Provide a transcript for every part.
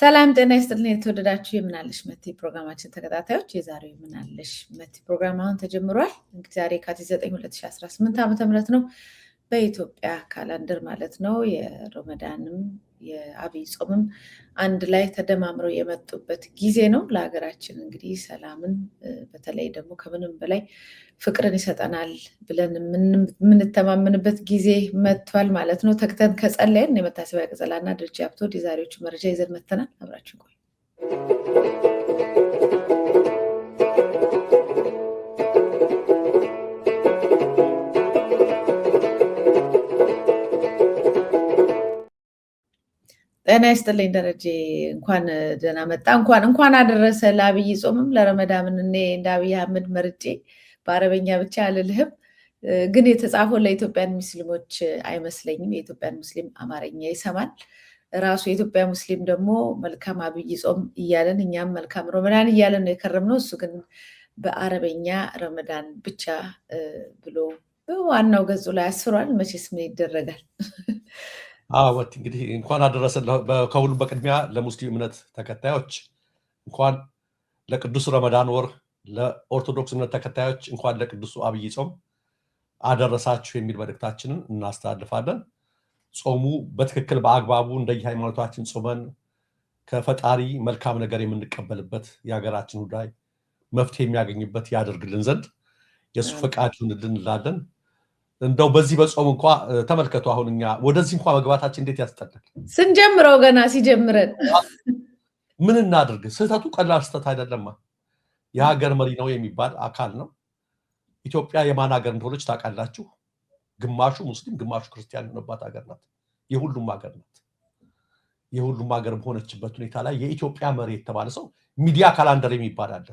ሰላም ጤና ይስጥልኝ የተወደዳችሁ የምናለሽ መቲ ፕሮግራማችን ተከታታዮች የዛሬው የምናለሽ መቲ ፕሮግራም አሁን ተጀምሯል። እንግዲህ ዛሬ የካቲት 9 2018 ዓ.ም ነው በኢትዮጵያ ካላንደር ማለት ነው። የረመዳንም የአብይ ጾምም አንድ ላይ ተደማምረው የመጡበት ጊዜ ነው። ለሀገራችን እንግዲህ ሰላምን በተለይ ደግሞ ከምንም በላይ ፍቅርን ይሰጠናል ብለን የምንተማመንበት ጊዜ መጥቷል ማለት ነው። ተክተን ከጸለይን የመታሰቢያ ቅጸላና ደረጃ ሀብቶድ የዛሬዎቹ መረጃ ይዘን መተናል። አብራችሁ ቆዩ። ጤና ይስጥልኝ ደረጀ፣ እንኳን ደህና መጣ። እንኳን አደረሰ ለአብይ ጾምም ለረመዳን። እኔ እንደ አብይ አህመድ መርጬ በአረበኛ ብቻ አልልህም፣ ግን የተጻፈው ለኢትዮጵያን ሙስሊሞች አይመስለኝም። የኢትዮጵያን ሙስሊም አማርኛ ይሰማል። ራሱ የኢትዮጵያ ሙስሊም ደግሞ መልካም አብይ ጾም እያለን እኛም መልካም ረመዳን እያለን ነው የከረምነው። እሱ ግን በአረበኛ ረመዳን ብቻ ብሎ በዋናው ገጹ ላይ አስፍሯል። መቼስ ምን ይደረጋል። ወት እንግዲህ እንኳን አደረሰን። ከሁሉም በቅድሚያ ለሙስሊም እምነት ተከታዮች እንኳን ለቅዱስ ረመዳን ወር፣ ለኦርቶዶክስ እምነት ተከታዮች እንኳን ለቅዱሱ አብይ ጾም አደረሳችሁ የሚል መልእክታችንን እናስተላልፋለን። ጾሙ በትክክል በአግባቡ እንደየሃይማኖታችን ጾመን ከፈጣሪ መልካም ነገር የምንቀበልበት የሀገራችን ጉዳይ መፍትሄ የሚያገኝበት ያደርግልን ዘንድ የሱ ፈቃድ ይሁንልን እንላለን። እንደው በዚህ በጾም እንኳን ተመልከቱ። አሁን እኛ ወደዚህ እንኳን መግባታችን እንዴት ያስጠላል። ስንጀምረው ገና ሲጀምረን ምን እናድርግ? ስህተቱ ቀላል ስህተት አይደለም። የሀገር መሪ ነው የሚባል አካል ነው። ኢትዮጵያ የማን ሀገር እንደሆነች ታውቃላችሁ? ግማሹ ሙስሊም ግማሹ ክርስቲያን የሆነባት ሀገር ናት። የሁሉም ሀገር ናት። የሁሉም ሀገር በሆነችበት ሁኔታ ላይ የኢትዮጵያ መሪ የተባለ ሰው ሚዲያ ካላንደር የሚባል አለ።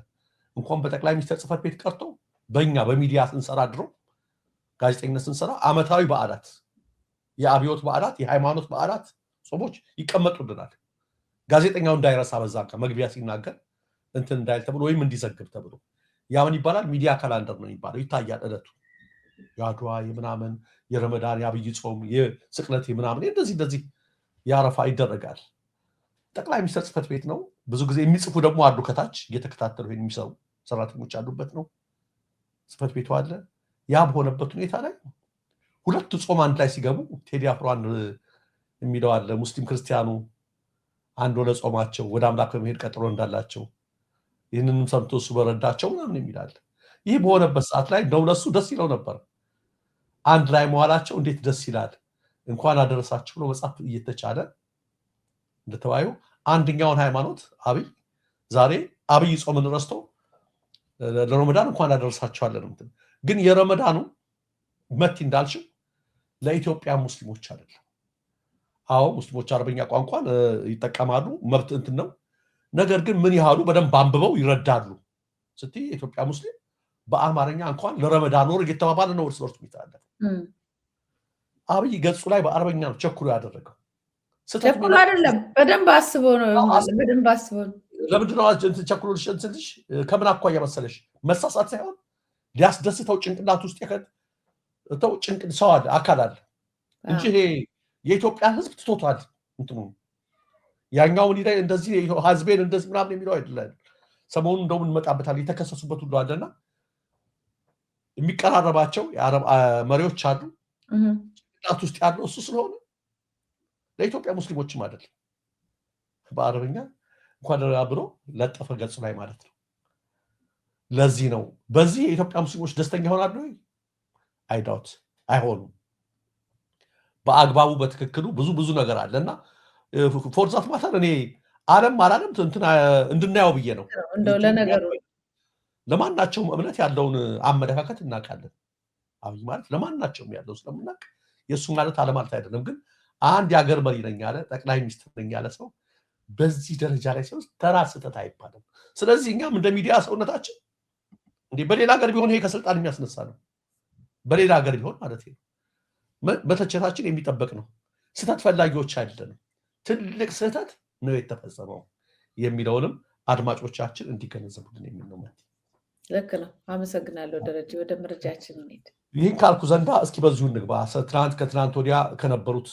እንኳን በጠቅላይ ሚኒስትር ጽሕፈት ቤት ቀርቶ በእኛ በሚዲያ ስንሰራ ድሮ ጋዜጠኝነት ስንሰራ አመታዊ በዓላት፣ የአብዮት በዓላት፣ የሃይማኖት በዓላት ጾሞች ይቀመጡልናል። ጋዜጠኛው እንዳይረሳ በዛ ቀን መግቢያ ሲናገር እንትን እንዳይል ተብሎ ወይም እንዲዘግብ ተብሎ ያ ምን ይባላል? ሚዲያ ካላንደር ነው የሚባለው። ይታያል ዕለቱ የአድዋ የምናምን የረመዳን የአብይ ጾም የስቅለት የምናምን እንደዚህ ያረፋ ይደረጋል። ጠቅላይ ሚኒስትር ጽሕፈት ቤት ነው። ብዙ ጊዜ የሚጽፉ ደግሞ አሉ፣ ከታች እየተከታተሉ የሚሰሩ ሰራተኞች አሉበት ነው። ጽሕፈት ቤቱ አለ። ያ በሆነበት ሁኔታ ላይ ሁለቱ ጾም አንድ ላይ ሲገቡ ቴዲ አፍሮ የሚለው አለ። ሙስሊም ክርስቲያኑ አንድ ሆነ ጾማቸው ወደ አምላክ በመሄድ ቀጥሎ እንዳላቸው ይህንንም ሰምቶ እሱ በረዳቸው ምናምን የሚላል። ይህ በሆነበት ሰዓት ላይ እንደው ለሱ ደስ ይለው ነበር። አንድ ላይ መዋላቸው እንዴት ደስ ይላል። እንኳን አደረሳችሁ ብሎ መጻፍ እየተቻለ እንደተባዩ አንደኛውን ሃይማኖት አብይ ዛሬ አብይ ጾምን ረስቶ ለረመዳን እንኳን አደረሳችኋለን። ግን የረመዳኑ መቲ እንዳልሽው ለኢትዮጵያ ሙስሊሞች አይደለም። አዎ ሙስሊሞች አረበኛ ቋንቋን ይጠቀማሉ፣ መብት እንትን ነው። ነገር ግን ምን ያህሉ በደንብ አንብበው ይረዳሉ ስትይ የኢትዮጵያ ሙስሊም በአማርኛ እንኳን ለረመዳን ወር እየተባባለ ነው እርስ በርሱ የሚተላለፈው። አብይ ገጹ ላይ በአረበኛ ነው ቸኩሎ ያደረገው። ቸኩሎ አይደለም፣ በደንብ አስቦ ነው። በደንብ አስቦ ነው። ለምንድን ነው ቸኩሎ ልሽንስልሽ? ከምን አኳያ መሰለሽ? መሳሳት ሳይሆን ሊያስደስተው ጭንቅላት ውስጥ የከተው ሰው አለ፣ አካል አለ እንጂ ይሄ የኢትዮጵያ ሕዝብ ትቶታል። እንትኑ ያኛውን ላይ እንደዚህ ህዝቤን እንደዚህ ምናምን የሚለው አይደለም። ሰሞኑን እንደውም እንመጣበታለን። የተከሰሱበት ሁሉ አለና የሚቀራረባቸው የአረብ መሪዎች አሉ። ጭንቅላት ውስጥ ያለው እሱ ስለሆነ ለኢትዮጵያ ሙስሊሞችም አይደለም። በአረብኛ እንኳን ብሎ ለጠፈ ገጹ ላይ ማለት ነው። ለዚህ ነው በዚህ የኢትዮጵያ ሙስሊሞች ደስተኛ ይሆናሉ ወይ? አይዳውት አይሆኑም። በአግባቡ በትክክሉ ብዙ ነገር አለና ፎርዛት ማተር እኔ ዓለም አላለም እንድናየው ብዬ ነው። እንደው ለነገሩ ለማናቸውም እምነት ያለውን አመለካከት እናውቃለን። አብይ ማለት ለማናቸውም ያለው ስለምናውቅ የእሱ ማለት አለ ማለት አይደለም። ግን አንድ የሀገር መሪ ነኝ ያለ ጠቅላይ ሚኒስትር ነኝ ያለ ሰው በዚህ ደረጃ ላይ ሲሆን ተራ ስህተት አይባልም። ስለዚህ እኛም እንደ ሚዲያ ሰውነታችን እንዴ በሌላ ሀገር ቢሆን ይሄ ከስልጣን የሚያስነሳ ነው። በሌላ ሀገር ቢሆን ማለት ነው መተቸታችን የሚጠበቅ ነው። ስህተት ፈላጊዎች አይደለንም። ትልቅ ስህተት ነው የተፈጸመው የሚለውንም አድማጮቻችን እንዲገነዘቡልን የሚል ነው። ልክ ነው። አመሰግናለሁ ደረጀ። ወደ መረጃችን እንሂድ። ይህን ካልኩ ዘንዳ እስኪ በዚሁ እንግባ። ከትናንት ወዲያ ከነበሩት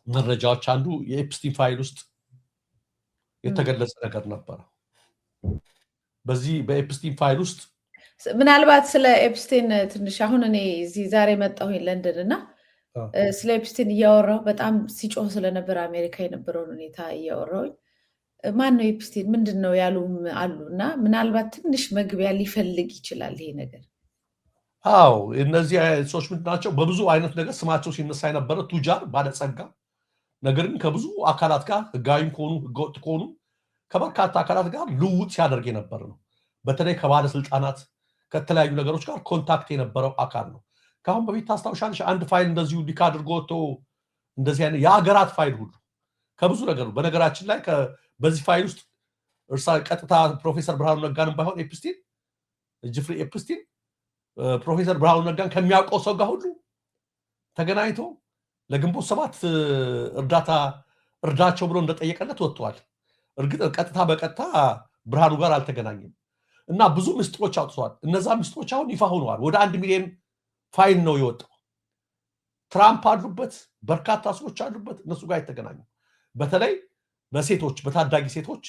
መረጃዎች አንዱ የኤፕስቲን ፋይል ውስጥ የተገለጸ ነገር ነበረ። በዚህ በኤፕስቲን ፋይል ውስጥ ምናልባት ስለ ኤፕስቲን ትንሽ አሁን እኔ እዚህ ዛሬ መጣሁኝ ለንደን እና ስለ ኤፕስቲን እያወራሁ በጣም ሲጮህ ስለነበር አሜሪካ የነበረውን ሁኔታ እያወራሁኝ ማን ነው ኤፕስቲን ምንድን ነው ያሉም አሉ እና ምናልባት ትንሽ መግቢያ ሊፈልግ ይችላል ይሄ ነገር። አዎ እነዚህ ሰዎች ምንድን ናቸው? በብዙ አይነት ነገር ስማቸው ሲነሳ የነበረ ቱጃር ባለጸጋ፣ ነገር ግን ከብዙ አካላት ጋር ህጋዊም ከሆኑ ህገወጥ ከሆኑ ከበርካታ አካላት ጋር ልውውጥ ሲያደርግ የነበረ ነው። በተለይ ከባለስልጣናት ከተለያዩ ነገሮች ጋር ኮንታክት የነበረው አካል ነው። ከአሁን በፊት ታስታውሻለሽ? አንድ ፋይል እንደዚሁ ሊክ አድርጎ ወጥቶ እንደዚህ አይነት የሀገራት ፋይል ሁሉ ከብዙ ነገር ነው። በነገራችን ላይ በዚህ ፋይል ውስጥ ቀጥታ ፕሮፌሰር ብርሃኑ ነጋንም ባይሆን ጅፍሪ ኤፕስቲን ፕሮፌሰር ብርሃኑ ነጋን ከሚያውቀው ሰው ጋር ሁሉ ተገናኝቶ ለግንቦት ሰባት እርዳቸው ብሎ እንደጠየቀለት ወጥቷል። እርግጥ ቀጥታ በቀጥታ ብርሃኑ ጋር አልተገናኘም እና ብዙ ምስጢሮች አውጥቷል። እነዛ ምስጢሮች አሁን ይፋ ሆነዋል። ወደ 1 ሚሊዮን ፋይል ነው የወጣው። ትራምፕ አሉበት፣ በርካታ ሰዎች አሉበት። እነሱ ጋር የተገናኙ በተለይ በሴቶች በታዳጊ ሴቶች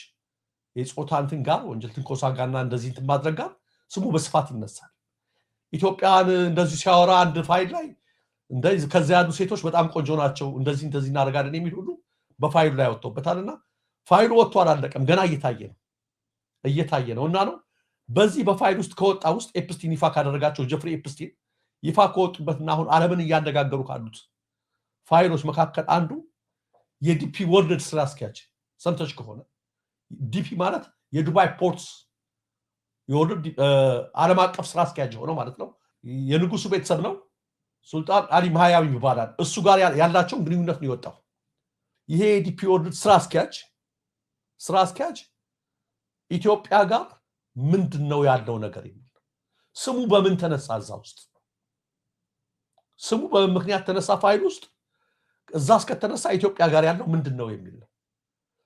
የጾታ እንትን ጋር ወንጀል ትንኮሳ ጋርና እንደዚህ እንትን ማድረግ ጋር ስሙ በስፋት ይነሳል። ኢትዮጵያን እንደዚህ ሲያወራ አንድ ፋይል ላይ እንደዚህ ከዚያ ያሉ ሴቶች በጣም ቆንጆ ናቸው እንደዚህ እናደርጋለን የሚል ሁሉ በፋይሉ ላይ ወጥቶበታልና ፋይሉ ወጥቶ አላለቀም፣ ገና እየታየ ነው እና ነው በዚህ በፋይል ውስጥ ከወጣ ውስጥ ኤፕስቲን ይፋ ካደረጋቸው ጀፍሪ ኤፕስቲን ይፋ ከወጡበትና አሁን ዓለምን እያነጋገሩ ካሉት ፋይሎች መካከል አንዱ የዲፒ ወርልድ ስራ አስኪያጅ ሰምተሽ ከሆነ ዲፒ ማለት የዱባይ ፖርትስ የወርልድ ዓለም አቀፍ ስራ አስኪያጅ ሆነው ማለት ነው። የንጉሱ ቤተሰብ ነው። ሱልጣን አሊ ማህያዊ ይባላል። እሱ ጋር ያላቸውን ግንኙነት ነው የወጣው። ይሄ የዲፒ ወርልድ ስራ አስኪያጅ ኢትዮጵያ ጋር ምንድነው ያለው ነገር የሚል ስሙ በምን ተነሳ? እዛ ውስጥ ስሙ በምን ምክንያት ተነሳ? ፋይል ውስጥ እዛ እስከተነሳ ኢትዮጵያ ጋር ያለው ምንድነው የሚል ነው።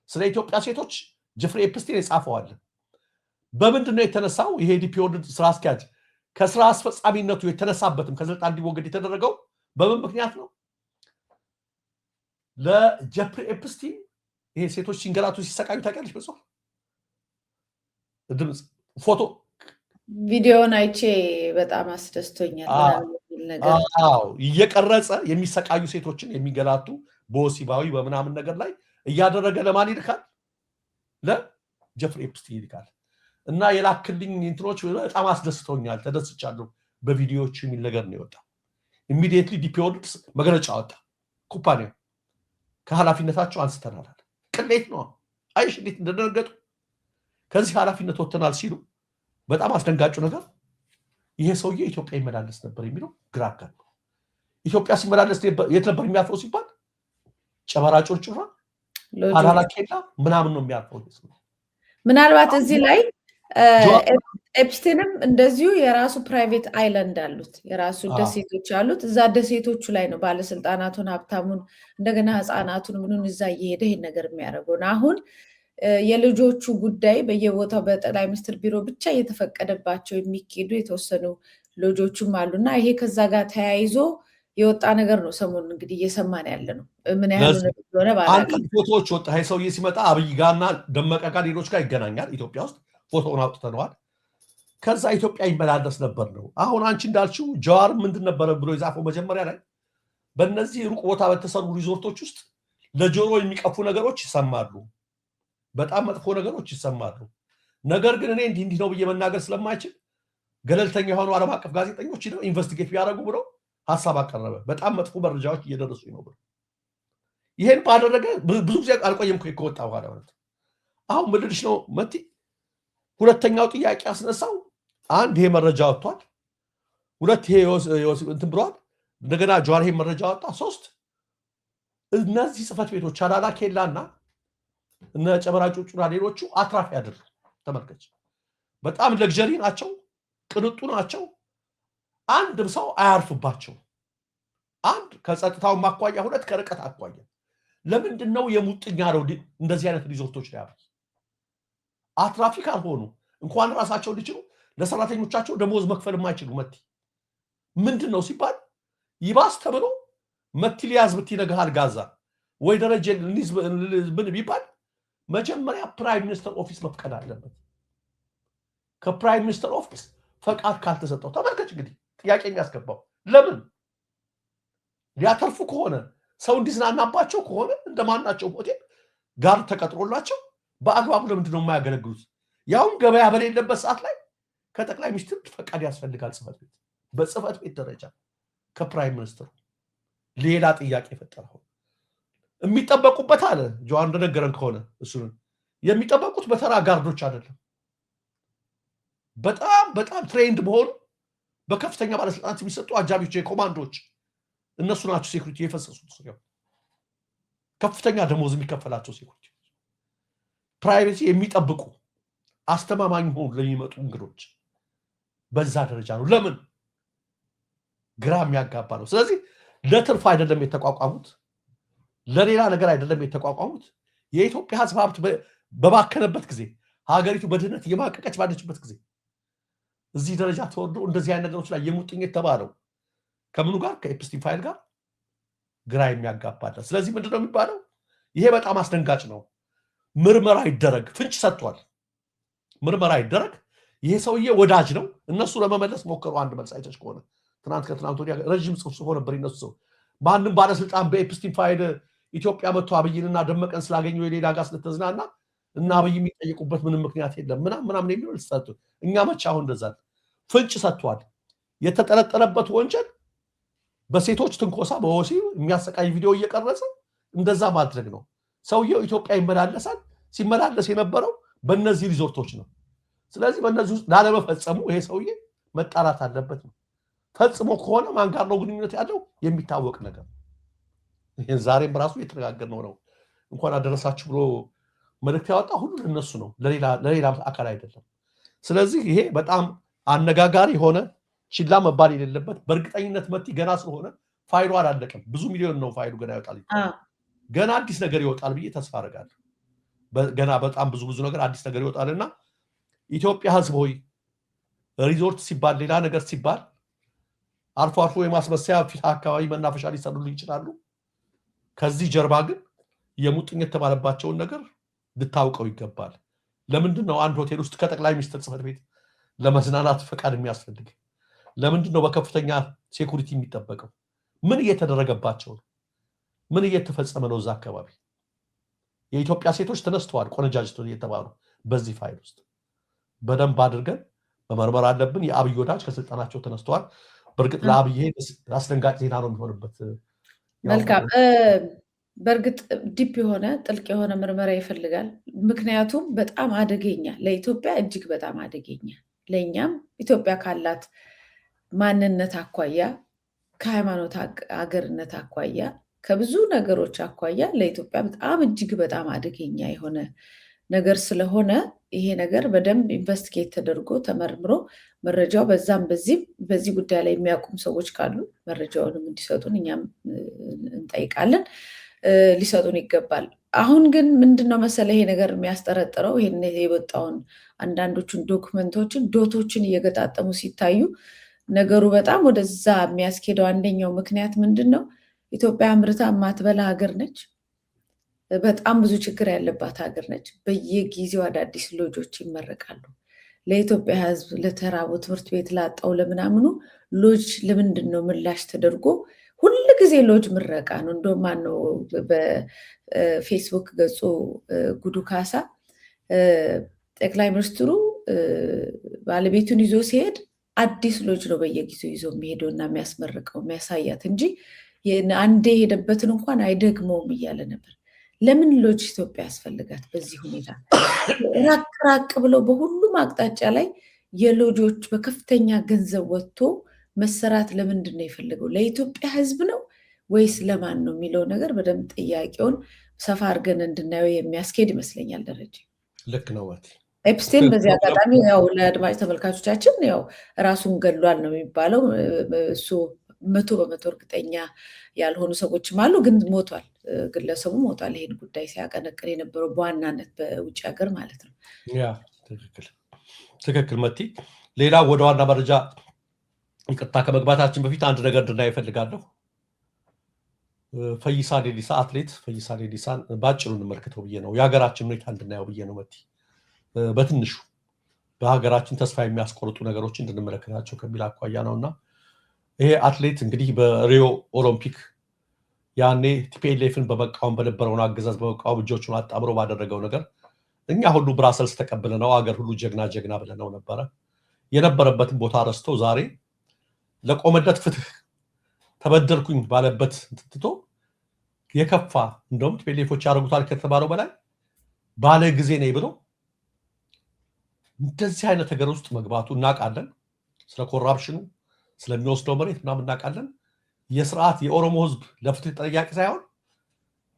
ስለ ኢትዮጵያ ሴቶች ጀፍሪ ኤፕስቲን የጻፈዋል። በምንድነው የተነሳው? ይሄ ዲፒ ወርልድ ስራ አስኪያጅ ከስራ አስፈጻሚነቱ የተነሳበትም ከስልጣን እንዲወገድ የተደረገው በምን ምክንያት ነው? ለጀፍሪ ኤፕስቲን ይሄ ሴቶች ሲንገላቱ ሲሰቃዩ ታውቂያለሽ? በጽሁፍ ድምፅ ፎቶ ቪዲዮን አይቼ በጣም አስደስቶኛል። እየቀረጸ የሚሰቃዩ ሴቶችን የሚገላቱ በወሲባዊ በምናምን ነገር ላይ እያደረገ ለማን ይልካል? ለጀፍሪ ኤፕስቲን ይልካል። እና የላክልኝ እንትኖች በጣም አስደስቶኛል፣ ተደስቻለሁ። በቪዲዮዎች የሚል ነገር ነው የወጣው። ኢሚዲየትሊ ዲፒ ወርልድ መግለጫ ወጣ። ኩባንያው ከኃላፊነታቸው አንስተናል። ቅሌት ነው። አይሽ እንዴት እንደደነገጡ ከዚህ ኃላፊነት ወጥተናል ሲሉ በጣም አስደንጋጩ ነገር ይሄ ሰውዬ ኢትዮጵያ ይመላለስ ነበር የሚለው ግራ አጋባ። ኢትዮጵያ ሲመላለስ የት ነበር የሚያርፈው ሲባል ጨበራ ጩርጩራ አላላ ኬላ ምናምን ነው የሚያርፈው። ምናልባት እዚህ ላይ ኤፕስቲንም እንደዚሁ የራሱ ፕራይቬት አይላንድ አሉት፣ የራሱ ደሴቶች አሉት። እዛ ደሴቶቹ ላይ ነው ባለስልጣናቱን፣ ሀብታሙን፣ እንደገና ህፃናቱን ምኑን እዛ እየሄደ ይሄን ነገር የሚያደርገው። አሁን የልጆቹ ጉዳይ በየቦታው በጠቅላይ ሚኒስትር ቢሮ ብቻ እየተፈቀደባቸው የሚካሄዱ የተወሰኑ ልጆቹም አሉና ይሄ ከዛ ጋር ተያይዞ የወጣ ነገር ነው። ሰሞኑን እንግዲህ እየሰማን ያለ ነው። ምን ያህል ሆነ አንተ ፎቶዎች ወጣ። ይሄ ሰውዬ ሲመጣ አብይ ጋርና ደመቀ ጋር ሌሎች ጋር ይገናኛል። ኢትዮጵያ ውስጥ ፎቶውን አውጥተነዋል። ከዛ ኢትዮጵያ ይመላለስ ነበር ነው። አሁን አንቺ እንዳልችው ጀዋር ምንድን ነበረ ብሎ የጻፈው መጀመሪያ ላይ በእነዚህ ሩቅ ቦታ በተሰሩ ሪዞርቶች ውስጥ ለጆሮ የሚቀፉ ነገሮች ይሰማሉ፣ በጣም መጥፎ ነገሮች ይሰማሉ። ነገር ግን እኔ እንዲህ ነው ብዬ መናገር ስለማይችል ገለልተኛ የሆኑ ዓለም አቀፍ ጋዜጠኞች ነው ኢንቨስቲጌት ቢያደርጉ ብሎ ሀሳብ አቀረበ። በጣም መጥፎ መረጃዎች እየደረሱ ነው ብሎ ይሄን ባደረገ ብዙ ጊዜ አልቆየም ከወጣ በኋላ ማለት ነው። አሁን ምልልሽ ነው መቲ ሁለተኛው ጥያቄ አስነሳው። አንድ ይሄ መረጃ ወጥቷል፣ ሁለት ይሄ እንትን ብሏል። እንደገና ጀዋር ይሄ መረጃ ወጣ። ሶስት እነዚህ ጽህፈት ቤቶች አላላ ኬላና እነ ጨበራ ጩርጩራ ሌሎቹ አትራፊ አይደሉም። ተመልከች፣ በጣም ለግዠሪ ናቸው፣ ቅንጡ ናቸው። አንድም ሰው አያርፍባቸው። አንድ ከጸጥታው ማኳያ፣ ሁለት ከርቀት አኳያ። ለምንድን ነው የሙጥኛ ነው እንደዚህ አይነት ሪዞርቶች ላይ አትራፊ ካልሆኑ እንኳን ራሳቸው ሊችሉ ለሰራተኞቻቸው ደሞዝ መክፈል የማይችሉ መቲ ምንድን ነው ሲባል ይባስ ተብሎ መቲ ሊያዝ ብት ይነግሃል ጋዛ ወይ ደረጀ ምን ቢባል መጀመሪያ ፕራይም ሚኒስተር ኦፊስ መፍቀድ አለበት። ከፕራይም ሚኒስተር ኦፊስ ፈቃድ ካልተሰጠው ተመልከች እንግዲህ ጥያቄ የሚያስገባው ለምን ሊያተርፉ ከሆነ ሰው እንዲዝናናባቸው ከሆነ እንደማናቸው ሆቴል ጋር ተቀጥሮላቸው በአግባቡ ለምንድን ነው የማያገለግሉት? ያውም ገበያ በሌለበት ሰዓት ላይ ከጠቅላይ ሚኒስትር ፈቃድ ያስፈልጋል። ጽህፈት ቤት በጽህፈት ቤት ደረጃ ከፕራይም ሚኒስትሩ ሌላ ጥያቄ የፈጠረው የሚጠበቁበት አለ ጆዋን እንደነገረን ከሆነ እሱን የሚጠበቁት በተራ ጋርዶች አይደለም። በጣም ትሬንድ በሆኑ በከፍተኛ ባለስልጣናት የሚሰጡ አጃቢዎች የኮማንዶች እነሱ ናቸው ሴኩሪቲ የፈሰሱት። ከፍተኛ ደሞዝ የሚከፈላቸው ሴኩሪቲ ፕራይቬሲ የሚጠብቁ አስተማማኝ ሆኑ ለሚመጡ እንግዶች በዛ ደረጃ ነው። ለምን ግራ የሚያጋባ ነው። ስለዚህ ለትርፍ አይደለም የተቋቋሙት፣ ለሌላ ነገር አይደለም የተቋቋሙት። የኢትዮጵያ ሕዝብ ሀብት በባከነበት ጊዜ ሀገሪቱ በድህነት እየማቀቀች ባለችበት ጊዜ እዚህ ደረጃ ተወርዶ እንደዚህ አይነት ነገሮች ላይ የሙጥኝ የተባለው ከምኑ ጋር ከኤፕስቲን ፋይል ጋር ግራ የሚያጋባል። ስለዚህ ምንድነው የሚባለው? ይሄ በጣም አስደንጋጭ ነው። ምርመራ ይደረግ፣ ፍንጭ ሰጥቷል። ምርመራ ይደረግ። ይሄ ሰውዬ ወዳጅ ነው። እነሱ ለመመለስ ሞከሩ። አንድ መልስ አይተሽ ከሆነ ከትናንት ወዲያ ረጅም ጽፎ ነበር። ይነሱ ሰው ማንም ባለስልጣን በኤፕስቲን ፋይል ኢትዮጵያ መጥቶ አብይንና ደመቀን ስላገኘው የሌላ ጋር ስለተዝናና እና አብይ የሚጠየቁበት ምንም ምክንያት የለም ምናምን የሚለው ልትሰጡ እኛ መቼ አሁን እንደዛ ፍንጭ ሰጥቷል። የተጠረጠረበት ወንጀል በሴቶች ትንኮሳ በወሲብ የሚያሰቃይ ቪዲዮ እየቀረጸ እንደዛ ማድረግ ነው። ሰውየው ኢትዮጵያ ይመላለሳል። ሲመላለስ የነበረው በእነዚህ ሪዞርቶች ነው። ስለዚህ በእነዚህ ውስጥ ላለመፈጸሙ ይሄ ሰውዬ መጣራት አለበት ነው። ፈጽሞ ከሆነ ማን ጋር ነው ግንኙነት ያለው የሚታወቅ ነገር። ይሄን ዛሬም ራሱ እየተነጋገርነው ነው። እንኳን አደረሳችሁ ብሎ መልእክት ያወጣ ሁሉ ለነሱ ነው፣ ለሌላ አካል አይደለም። ስለዚህ ይሄ በጣም አነጋጋሪ ሆነ ችላ መባል የሌለበት በእርግጠኝነት መቲ ገና ስለሆነ ፋይሉ አላለቀም። ብዙ ሚሊዮን ነው ፋይሉ ገና ይወጣል። ገና አዲስ ነገር ይወጣል ብዬ ተስፋ አደርጋለሁ። ገና በጣም ብዙ ነገር አዲስ ነገር ይወጣልና ኢትዮጵያ ሕዝብ ሆይ ሪዞርት ሲባል ሌላ ነገር ሲባል አልፎ አልፎ የማስመሰያ ፊት አካባቢ መናፈሻ ሊሰሩልኝ ይችላሉ። ከዚህ ጀርባ ግን የሙጥኝ የተባለባቸውን ነገር ልታውቀው ይገባል። ለምንድን ነው አንድ ሆቴል ውስጥ ከጠቅላይ ሚኒስትር ጽህፈት ቤት ለመዝናናት ፈቃድ የሚያስፈልግ? ለምንድን ነው በከፍተኛ ሴኩሪቲ የሚጠበቀው? ምን እየተደረገባቸው ነው? ምን እየተፈጸመ ነው? እዛ አካባቢ የኢትዮጵያ ሴቶች ተነስተዋል፣ ቆነጃጅቶ እየተባሉ በዚህ ፋይል ውስጥ በደንብ አድርገን መመርመር አለብን። የአብይ ወዳጅ ከስልጣናቸው ተነስተዋል። በእርግጥ ለአብይ አስደንጋጭ ዜና ነው የሚሆንበት። መልካም። በእርግጥ ዲፕ የሆነ ጥልቅ የሆነ ምርመራ ይፈልጋል። ምክንያቱም በጣም አደገኛ ለኢትዮጵያ እጅግ በጣም አደገኛ ለእኛም ኢትዮጵያ ካላት ማንነት አኳያ ከሃይማኖት አገርነት አኳያ ከብዙ ነገሮች አኳያ ለኢትዮጵያ በጣም እጅግ በጣም አደገኛ የሆነ ነገር ስለሆነ ይሄ ነገር በደንብ ኢንቨስቲጌት ተደርጎ ተመርምሮ መረጃው በዛም በዚህ ጉዳይ ላይ የሚያውቁም ሰዎች ካሉ መረጃውንም እንዲሰጡን እኛም እንጠይቃለን። ሊሰጡን ይገባል። አሁን ግን ምንድነው መሰለ ይሄ ነገር የሚያስጠረጥረው ይሄን የወጣውን አንዳንዶቹን ዶቶችን እየገጣጠሙ ሲታዩ ነገሩ በጣም ወደዛ የሚያስኬደው አንደኛው ምክንያት ምንድነው? ኢትዮጵያ አምርታ ማትበላ ሀገር ነች። በጣም ብዙ ችግር ያለባት ሀገር ነች። በየጊዜው አዳዲስ ሎጆች ይመረቃሉ። ለኢትዮጵያ ሕዝብ ለተራቡ ትምህርት ቤት ላጣው ለምናምኑ ሎጅ ለምንድን ነው ምላሽ ተደርጎ ሁል ጊዜ ሎጅ ምረቃ ነው? እንደውም ማነው በፌስቡክ ገጹ ጉዱ ካሳ ጠቅላይ ሚኒስትሩ ባለቤቱን ይዞ ሲሄድ አዲስ ሎጅ ነው በየጊዜው ይዞ የሚሄደው እና የሚያስመርቀው የሚያሳያት እንጂ አንዴ የሄደበትን እንኳን አይደግመውም እያለ ነበር። ለምን ሎጅ ኢትዮጵያ ያስፈልጋት? በዚህ ሁኔታ ራቅ ብለው በሁሉም አቅጣጫ ላይ የሎጆች በከፍተኛ ገንዘብ ወጥቶ መሰራት ለምንድን ነው የፈለገው? ለኢትዮጵያ ሕዝብ ነው ወይስ ለማን ነው የሚለው ነገር በደንብ ጥያቄውን ሰፋ አድርገን እንድናየው የሚያስኬድ ይመስለኛል። ደረጀ ልክ ነው። ኤፕስቴን በዚህ አጋጣሚ ያው ለአድማጭ ተመልካቾቻችን ያው ራሱን ገድሏል ነው የሚባለው። እሱ 100% እርግጠኛ ያልሆኑ ሰዎችም አሉ፣ ግን ሞቷል። ግለሰቡ ሞቷል። ይሄን ጉዳይ ሲያቀነቅን የነበረው በዋናነት በውጭ ሀገር ማለት ነው። ያ ትክክል መቲ። ሌላ ወደ ዋና መረጃ ይቅርታ ከመግባታችን በፊት አንድ ነገር እንድናይ እፈልጋለሁ። ፈይሳ ሌሊሳ አትሌት ፈይሳ ሌሊሳን ባጭሩ እንመልከተው ብዬ ነው የሀገራችን ሁኔታ እንድናየው ብዬ ነው መቲ በትንሹ በሀገራችን ተስፋ የሚያስቆርጡ ነገሮችን እንድንመለከታቸው ከሚል አኳያ ነውና ይሄ አትሌት እንግዲህ በሪዮ ኦሎምፒክ ያኔ ቲፒኤልኤፍን በመቃወም በነበረውን አገዛዝ በመቃወም እጆቹን አጣምሮ ባደረገው ነገር እኛ ሁሉ ብራሰልስ ተቀብለነው አገር ሁሉ ጀግና ጀግና ብለነው ነበረ። የነበረበትን ቦታ ረስቶ ዛሬ ለቆመለት ፍትህ ተበደልኩኝ ባለበት ትቶ የከፋ እንደውም ቲፒኤልኤፎች ያደርጉታል ከተባለው በላይ ባለ ጊዜ ነኝ ብሎ እንደዚህ አይነት ነገር ውስጥ መግባቱ እናውቃለን። ስለ ኮራፕሽኑ ስለሚወስደው መሬት ምናምን እናውቃለን። የስርዓት የኦሮሞ ህዝብ ለፍትህ ተጠያቂ ሳይሆን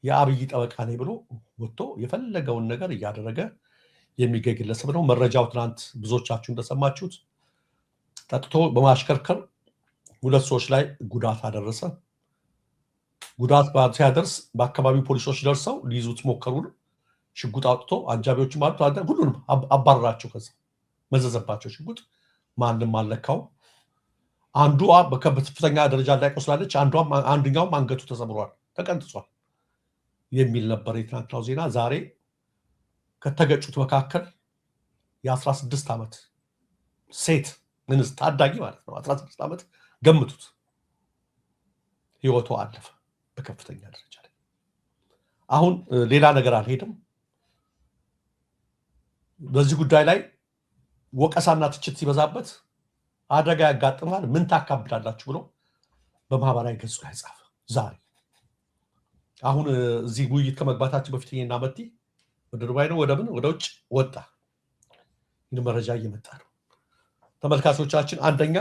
የአብይ ጠበቃ ነኝ ብሎ ወጥቶ የፈለገውን ነገር እያደረገ የሚገኝ ግለሰብ ነው። መረጃው ትናንት ብዙዎቻችሁ እንደሰማችሁት ጠጥቶ በማሽከርከር 2 ሰዎች ላይ ጉዳት አደረሰ። ጉዳት ሲያደርስ በአካባቢው ፖሊሶች ደርሰው ሊይዙት ሞከሩ። ሽጉጥ አውጥቶ አንጃቢዎችም አሉት ሁሉንም አባረራቸው። ከዛ መዘዘባቸው ሽጉጥ ማንም አልነካው። አንዱ በከፍተኛ ደረጃ ላይ ቆስላለች፣ አንደኛውም አንገቱ ተሰብሯል፣ ተቀንጥሷል የሚል ነበር የትናንትናው ዜና። ዛሬ ከተገጩት መካከል የ16 ዓመት ሴት እንስት ታዳጊ ማለት ነው 16 ዓመት ገምቱት ህይወቱ አለፈ በከፍተኛ ደረጃ ላይ። አሁን ሌላ ነገር አልሄድም። በዚህ ጉዳይ ላይ ወቀሳና ትችት ሲበዛበት አደጋ ያጋጥማል ምን ታካብዳላችሁ ብሎ በማህበራዊ ገጹ ላይ ጻፈ። ዛሬ አሁን እዚህ ውይይት ከመግባታችን በፊት እና መቲ ወደ ዱባይ ነው ወደ ውጭ ወጣ። ይህ መረጃ እየመጣ ነው። ተመልካቾቻችን አንደኛ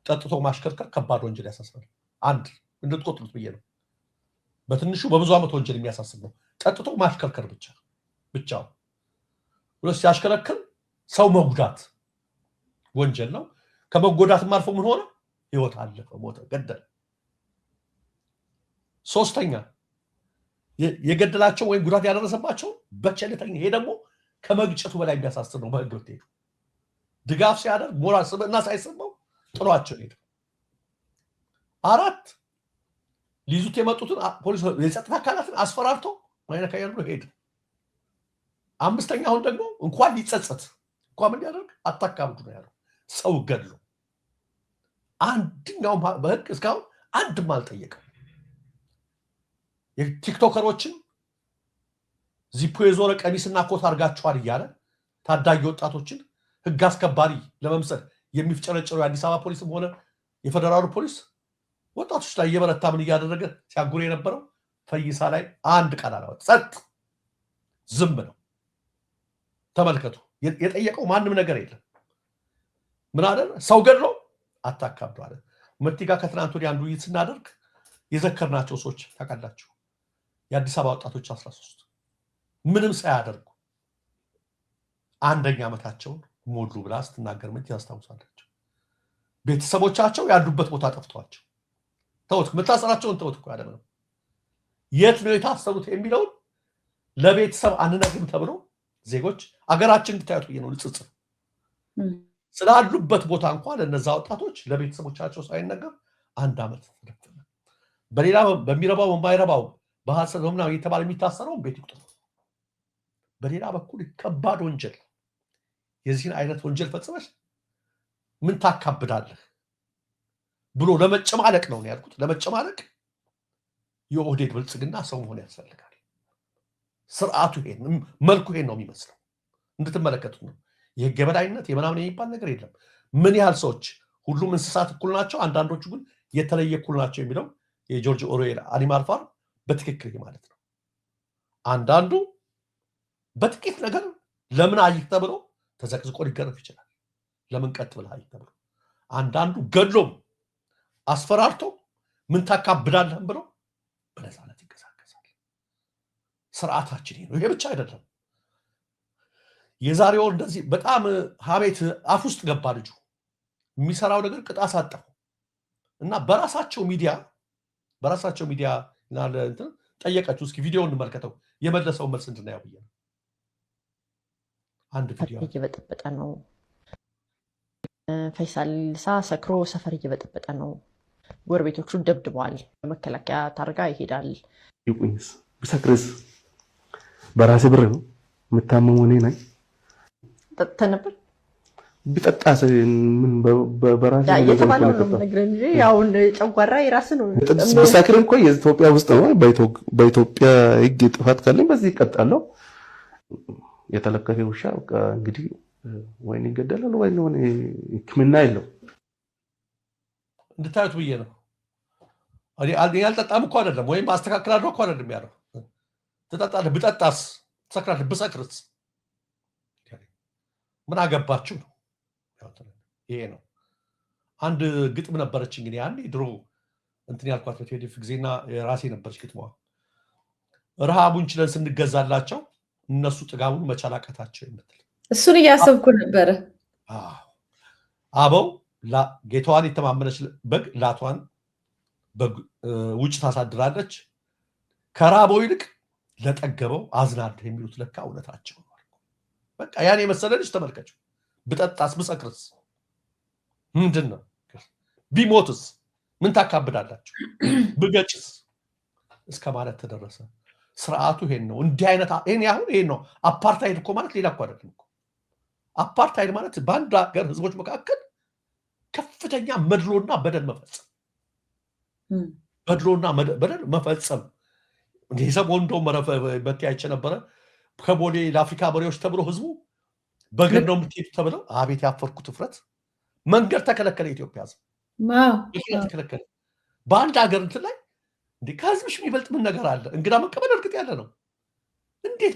ጠጥቶ ማሽከርከር ከባድ ወንጀል ያሳስባል። አንድ እንድትቆጥሩት ብዬ ነው። በትንሹ በብዙ ዓመት ወንጀል የሚያሳስብ ነው ጠጥቶ ማሽከርከር ብቻው። ሁለት ሲያሽከረክር ሰው መጉዳት ወንጀል ነው። ከመጎዳትም አልፎ ምን ሆነ ህይወት አለፈ፣ ሞተ፣ ገደለ። ሶስተኛ የገደላቸው ወይም ጉዳት ያደረሰባቸው በቸልተኛ፣ ይሄ ደግሞ ከመግጨቱ በላይ የሚያሳስብ ነው። በህግ ብትሄዱ ድጋፍ ሲያደርግ ሞራል ስብዕና ሳይሰማው ጥሏቸው ሄደ። 4 ሊይዙት የመጡትን ፖሊስ የጸጥታ አካላትን አስፈራርቶ ማይነካ ያሉ ሄደ። 5ኛ አሁን ደግሞ እንኳን ሊጸጸት እንኳን ምን ያደርግ አታካብዱ ነው ያለው። ሰው ገድሎ አንድኛው በህግ እስካሁን አንድም አልጠየቀም። የቲክቶከሮችን ዚፖ የዞረ ቀሚስና ኮት አድርጋችኋል እያለ ታዳጊ ወጣቶችን ህግ አስከባሪ ለመምሰል የሚፍጨረጨሩ የአዲስ አበባ ፖሊስም ሆነ የፌደራሉ ፖሊስ ወጣቶች ላይ እየበረታ ምን እያደረገ ሲያጉር የነበረው ፈይሳ ላይ አንድ ቃል አላወጣ፣ ጸጥ ዝም ነው። ተመልከቱ። የጠየቀው ማንም ነገር የለም። ምን አለ? ሰው ገድሎ አታካብዱ አለ። መቲ ጋር ከትናንት ወዲያ አንዱ ውይይት ስናደርግ የዘከርናቸው ሰዎች ታውቃላችሁ። የአዲስ አበባ ወጣቶች 13 ምንም ሳያደርጉ 1ኛ ዓመታቸውን ሞሉ ብላ ስትናገር መቲ ያስታውሳላችሁ። ቤተሰቦቻቸው ያሉበት ቦታ ጠፍቷቸው ተውት፣ መታሰራቸውን ተውት እኮ ያለ ነው። የት ነው የታሰሩት የሚለውን ለቤተሰብ አንነግርም ተብሎ ዜጎች አገራችን እንድታዩት ብዬ ነው ልጽጽፍ ስላሉበት ቦታ እንኳን ለነዛ ወጣቶች ለቤተሰቦቻቸው ሳይነገር 1 ዓመት ተደፈነ። በሌላ በሚረባው በማይረባው በሐሰት ምናምን እየተባለ የሚታሰረው ቤት ይቁጠር። በሌላ በኩል ከባድ ወንጀል የዚህን አይነት ወንጀል ፈጽመሽ ምን ታካብዳለህ ብሎ ለመጨማለቅ ነው ያልኩት። ለመጨማለቅ የኦህዴድ ብልጽግና ሰው መሆን ያስፈልጋል። ስርዓቱ ይሄን መልኩ ይሄን ነው የሚመስለው። እንድትመለከቱት ነው። የህግ የበላይነት የምናምን የሚባል ነገር የለም። ምን ያህል ሰዎች ሁሉም እንስሳት እኩል ናቸው፣ አንዳንዶቹ ግን የተለየ እኩል ናቸው የሚለው የጆርጅ ኦርዌል አኒማል ፋርም በትክክል ማለት ነው። አንዳንዱ በጥቂት ነገር ለምን አይህ ተብሎ ተዘቅዝቆ ሊገረፍ ይችላል። ለምን ቀጥ ብለህ አይህ ተብሎ አንዳንዱ ገድሎም አስፈራርቶ ምን ታካብዳለህም ብሎ በነፃነት ይንቀሳቀሳል። ስርዓታችን ይሄ ነው። ይሄ ብቻ አይደለም። የዛሬው እንደዚህ በጣም ሀሜት አፍ ውስጥ ገባ። ልጁ የሚሰራው ነገር ቅጣ ሳጠው እና በራሳቸው ሚዲያ ጠየቀችው። እስኪ ቪዲዮ እንመልከተው። የመለሰው መልስ እንድናየው ብዬ ነው። አንድ ቪዲዮ እየበጠበጠ ነው። ፈይሳ ሌሊሳ ሰክሮ ሰፈር እየበጠበጠ ነው። ጎረቤቶቹን ደብድበዋል። በመከላከያ ታርጋ ይሄዳል። ይቁኝስ ብሰክርስ በራሴ ብር ነው የምታመመው እኔ ነኝ። ጠጥተህ ነበር? ቢጠጣስ ምን በራሴ የተባለው ነው የምነግርህ እንጂ ያው ጨጓራ የራስህ ነው። ብሰክርም እኮ የኢትዮጵያ ውስጥ ነው። በኢትዮጵያ ሕግ ጥፋት ካለኝ በዚህ ይቀጣለሁ። የተለከፈ ውሻ በቃ እንግዲህ ወይኔ ይገደላል ወይኔ ሕክምና የለው እንድታዩት ብዬ ነው። እኔ ያልጠጣም እኮ አይደለም ወይም አስተካክላለሁ እኮ አይደለም ያለው። ትጠጣለህ፣ ብጠጣስ፣ ትሰክራለህ፣ ብሰክርስ ምን አገባችሁ ነው። ይሄ ነው። አንድ ግጥም ነበረች እንግዲህ አንዴ ድሮ እንትን ያልኳት በቴሌፍ ጊዜና የራሴ ነበረች ግጥሟ። ረሃቡን ችለን ስንገዛላቸው እነሱ ጥጋቡን መቻል አቃታቸው የምትል እሱን እያሰብኩ ነበረ። አበው ጌታዋን የተማመነች በግ ላቷን ውጭ ታሳድራለች፣ ከራበው ይልቅ ለጠገበው አዝናለሁ የሚሉት ለካ እውነታቸው ነው። በቃ ያን የመሰለ ልጅ ተመልከቹ። ብጠጣስ ብሰክርስ ምንድን ነው? ቢሞትስ ምን ታካብዳላችሁ? ብገጭስ እስከ ማለት ተደረሰ። ስርዓቱ ይሄን ነው። እንዲህ አይነት ይሄን ነው። አፓርታይድ እኮ ማለት ሌላ እኮ አይደለም እኮ። አፓርታይድ ማለት በአንድ ሀገር ህዝቦች መካከል ከፍተኛ መድሎና በደል መፈጸም፣ እንዲህ ሰሞኑን እንደውም መተያየች ነበረ። ከቦሌ ለአፍሪካ መሪዎች ተብሎ ህዝቡ በእግር ነው የምትሄዱ ተብለው፣ አቤት ያፈርኩት እፍረት። መንገድ ተከለከለ። ኢትዮጵያ ህዝብ ተከለከለ። በአንድ ሀገር እንትን ላይ ከህዝብሽ የሚበልጥ ምን ነገር አለ? እንግዳ መቀበል እርግጥ ያለ ነው። እንዴት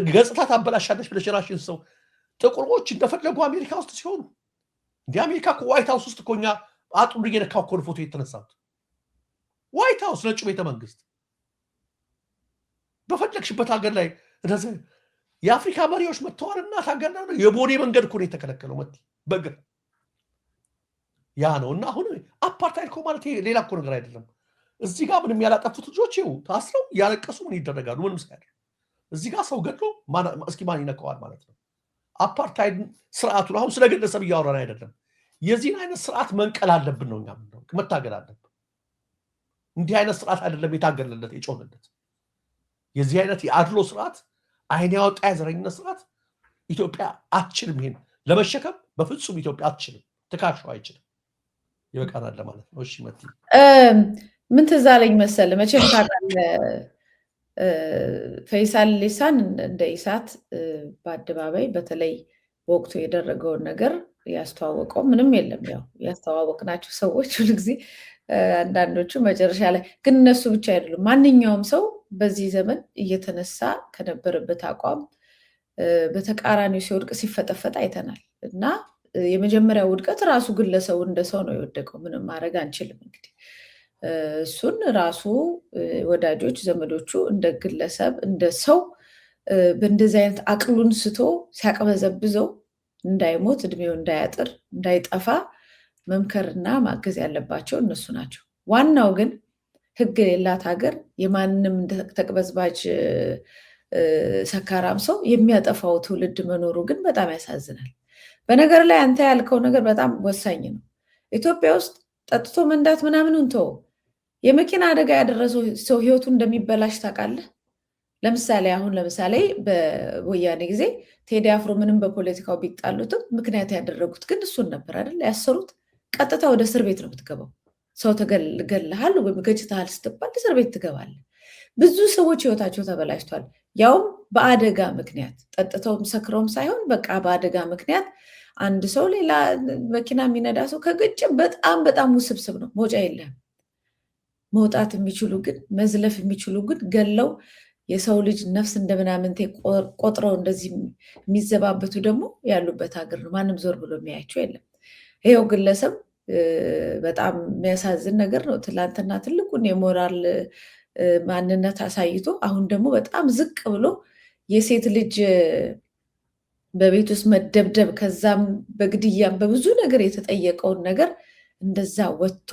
ገጽታ ታበላሻለች ብለሽ ራስሽን ሰው ጥቁሮች እንደፈለጉ አሜሪካ ውስጥ ሲሆኑ እንደ አሜሪካ ዋይት ሃውስ ውስጥ እኮ እኛ አጥሩ እየነካው እኮ ፎቶ የተነሳሁት ዋይት ሃውስ ነጩ ቤተ መንግስት በፈለግሽበት ሀገር ላይ እንደዚህ የአፍሪካ መሪዎች መተዋልና ታገና ነው። የቦሌ መንገድ እኮ ነው የተከለከለው በእግር ያ ነው። እና አሁን አፓርታይድ እኮ ማለት ሌላ እኮ ነገር አይደለም። እዚህ ጋር ምንም ያላጠፉት ልጆች ይኸው ታስረው ያለቀሱ ምን ይደረጋሉ? ምንም ሳይል እዚህ ጋር ሰው ገድሎ እስኪ ማን ይነካዋል ማለት ነው። አፓርታይድ ስርዓቱን አሁን ስለ ግለሰብ እያወራን አይደለም። የዚህን አይነት ስርዓት መንቀል አለብን ነው እኛ መታገል አለብን። እንዲህ አይነት ስርዓት አይደለም የታገለለት የጮህለት። የዚህ አይነት የአድሎ ስርዓት፣ አይን ያወጣ የዘረኝነት ስርዓት ኢትዮጵያ አትችልም። ይሄን ለመሸከም በፍጹም ኢትዮጵያ አትችልም። ትካሻው አይችልም። ይበቃናል ለማለት ነው። እሺ መቲ ምን ትዝ አለኝ መሰለህ፣ መቼም ታውቃለህ ፈይሳል ሊሳን እንደ ኢሳት በአደባባይ በተለይ በወቅቱ የደረገውን ነገር ያስተዋወቀው ምንም የለም። ያው ያስተዋወቅናቸው ሰዎች ሁልጊዜ አንዳንዶቹ መጨረሻ ላይ ግን እነሱ ብቻ አይደሉም። ማንኛውም ሰው በዚህ ዘመን እየተነሳ ከነበረበት አቋም በተቃራኒው ሲወድቅ ሲፈጠፈጥ አይተናል። እና የመጀመሪያው ውድቀት ራሱ ግለሰቡ እንደ ሰው ነው የወደቀው። ምንም ማድረግ አንችልም። እንግዲህ እሱን ራሱ ወዳጆች፣ ዘመዶቹ እንደ ግለሰብ እንደ ሰው በእንደዚህ አይነት አቅሉን ስቶ ሲያቅበዘብዘው እንዳይሞት እድሜው እንዳያጥር እንዳይጠፋ መምከርና ማገዝ ያለባቸው እነሱ ናቸው። ዋናው ግን ሕግ የሌላት ሀገር የማንም ተቅበዝባጅ ሰካራም ሰው የሚያጠፋው ትውልድ መኖሩ ግን በጣም ያሳዝናል። በነገር ላይ አንተ ያልከው ነገር በጣም ወሳኝ ነው። ኢትዮጵያ ውስጥ ጠጥቶ መንዳት ምናምን ተው፣ የመኪና አደጋ ያደረሰው ሰው ህይወቱ እንደሚበላሽ ታውቃለህ። ለምሳሌ በወያኔ ጊዜ ቴዲ አፍሮ ምንም በፖለቲካው ቢጣሉትም ምክንያት ያደረጉት ግን እሱን ነበር አይደል? ያሰሩት። ቀጥታ ወደ እስር ቤት ነው የምትገባው። ሰው ተገልሃል ወይም ገጭተሃል ስትባል እስር ቤት ትገባለህ። ብዙ ሰዎች ህይወታቸው ተበላሽቷል። ያውም በአደጋ ምክንያት ጠጥተውም ሰክረውም ሳይሆን በቃ በአደጋ ምክንያት አንድ ሰው ሌላ መኪና የሚነዳ ሰው ከገጭ በጣም ውስብስብ ነው። መውጫ የለም። መውጣት የሚችሉ ግን መዝለፍ የሚችሉ ግን ገለው የሰው ልጅ ነፍስ እንደምናምንቴ ቆጥረው እንደዚህ የሚዘባበቱ ደግሞ ያሉበት ሀገር ነው። ማንም ዞር ብሎ የሚያያቸው የለም። ይኸው ግለሰብ በጣም የሚያሳዝን ነገር ነው። ትላንትና ትልቁን የሞራል ማንነት አሳይቶ አሁን ደግሞ በጣም ዝቅ ብሎ የሴት ልጅ በቤት ውስጥ መደብደብ ከዛም በግድያም በብዙ ነገር የተጠየቀውን ነገር እንደዛ ወጥቶ